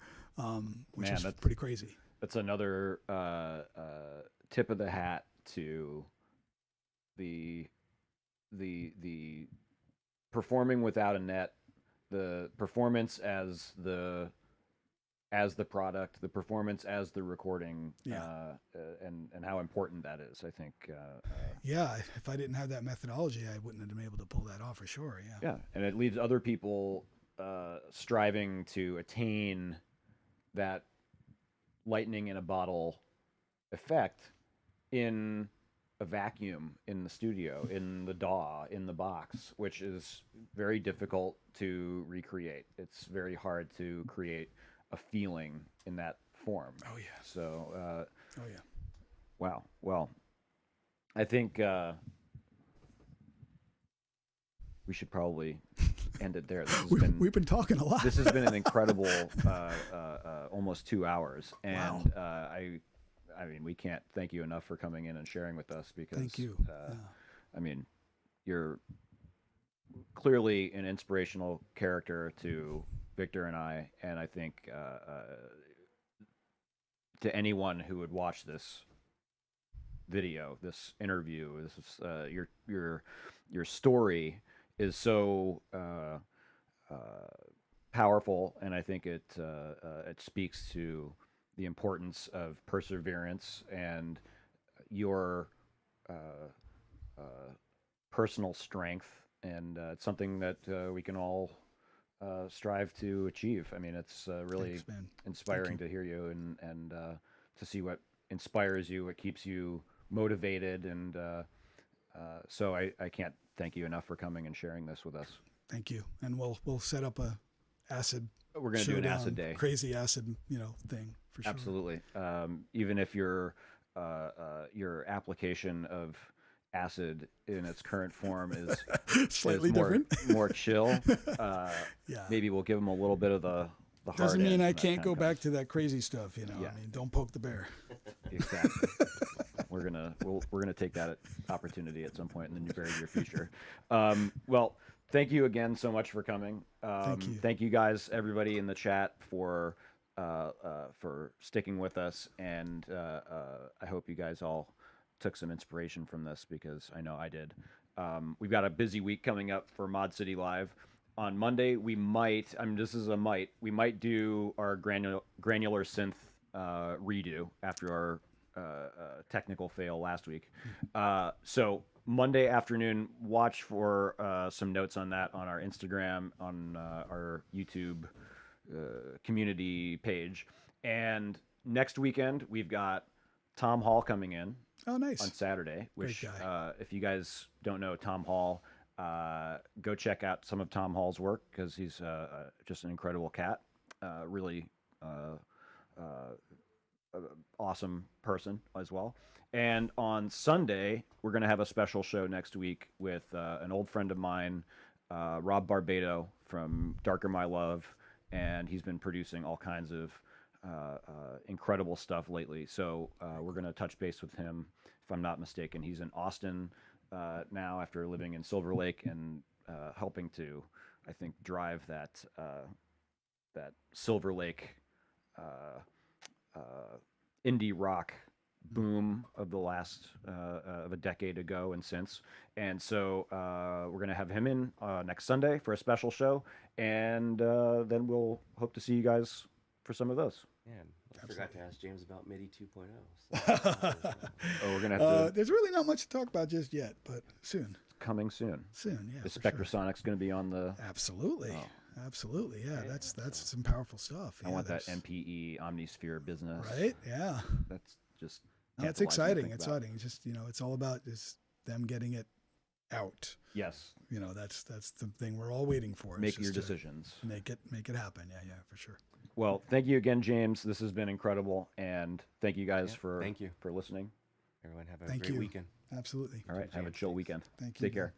which is pretty crazy. That's another tip of the hat to the performing without a net, the performance as the product, the performance as the recording, and how important that is. I think. If I didn't have that methodology, I wouldn't have been able to pull that off for sure. Yeah, and it leaves other people striving to attain that lightning in a bottle effect in a vacuum, in the studio, in the DAW, in the box, which is very difficult to recreate. It's very hard to create a feeling in that form. Oh yeah. So. Wow. Well, I think we should probably end it there. We've been talking a lot. This has been an incredible almost 2 hours, and wow. I mean, we can't thank you enough for coming in and sharing with us, because thank you. I mean, you're clearly an inspirational character to Victor and I think to anyone who would watch this video, this interview, your story is so powerful, and I think it speaks to the importance of perseverance and your personal strength, and it's something that we can all strive to achieve. I mean, it's really inspiring to hear you, and to see what inspires you, what keeps you motivated, and so I can't thank you enough for coming and sharing this with us. Thank you, and we'll set up a acid. We're going to do an acid day, crazy acid, thing for sure. Absolutely. Even if your application of acid in its current form is slightly different, different, more chill. Maybe we'll give them a little bit of the hard. Doesn't mean I can't go back to that crazy stuff, Yeah. I mean, don't poke the bear. Exactly. we're gonna take that opportunity at some point in the very near future. Well, thank you again so much for coming. Thank you guys, everybody in the chat, for sticking with us, and I hope you guys all took some inspiration from this, because I know I did. We've got a busy week coming up for Mod City Live. On Monday, we might do our granular synth redo after our technical fail last week. So Monday afternoon. Watch for some notes on that on our Instagram, on our YouTube community page. And next weekend, we've got Tom Hall coming in Oh, on nice. Saturday, Great which, guy. if you guys don't know Tom Hall, go check out some of Tom Hall's work because he's just an incredible cat. Really awesome person as well. And on Sunday, we're going to have a special show next week with an old friend of mine, Rob Barbado from Darker My Love, and he's been producing all kinds of incredible stuff lately. So we're going to touch base with him, if I'm not mistaken. He's in Austin now after living in Silver Lake and helping to, I think, drive that Silver Lake indie rock boom of the last of a decade ago and since. And so we're gonna have him in next Sunday for a special show, and then we'll hope to see you guys for some of those. Man, I forgot to ask James about MIDI 2.0. Oh, we're gonna have to There's really not much to talk about just yet, but soon. coming soon. Soon, yeah. Is for sure. Spectrasonics gonna be on the? Absolutely. Oh. Absolutely. Yeah, Yeah, that's some powerful stuff. I Yeah, want that there's- MPE Omnisphere business. Right? Yeah. That's just. No, it's tantalizing to exciting. think It's about. exciting. It's just, it's all about just them getting it out. Yes. That's the thing we're all waiting for. is Make just your to decisions. Make it happen. Yeah, for sure. Well, thank you again, James. This has been incredible, and thank you guys for thank you for listening. Everyone have a Thank great you. weekend. Absolutely. All right, have a James, chill thanks. weekend. Thank you. Take care.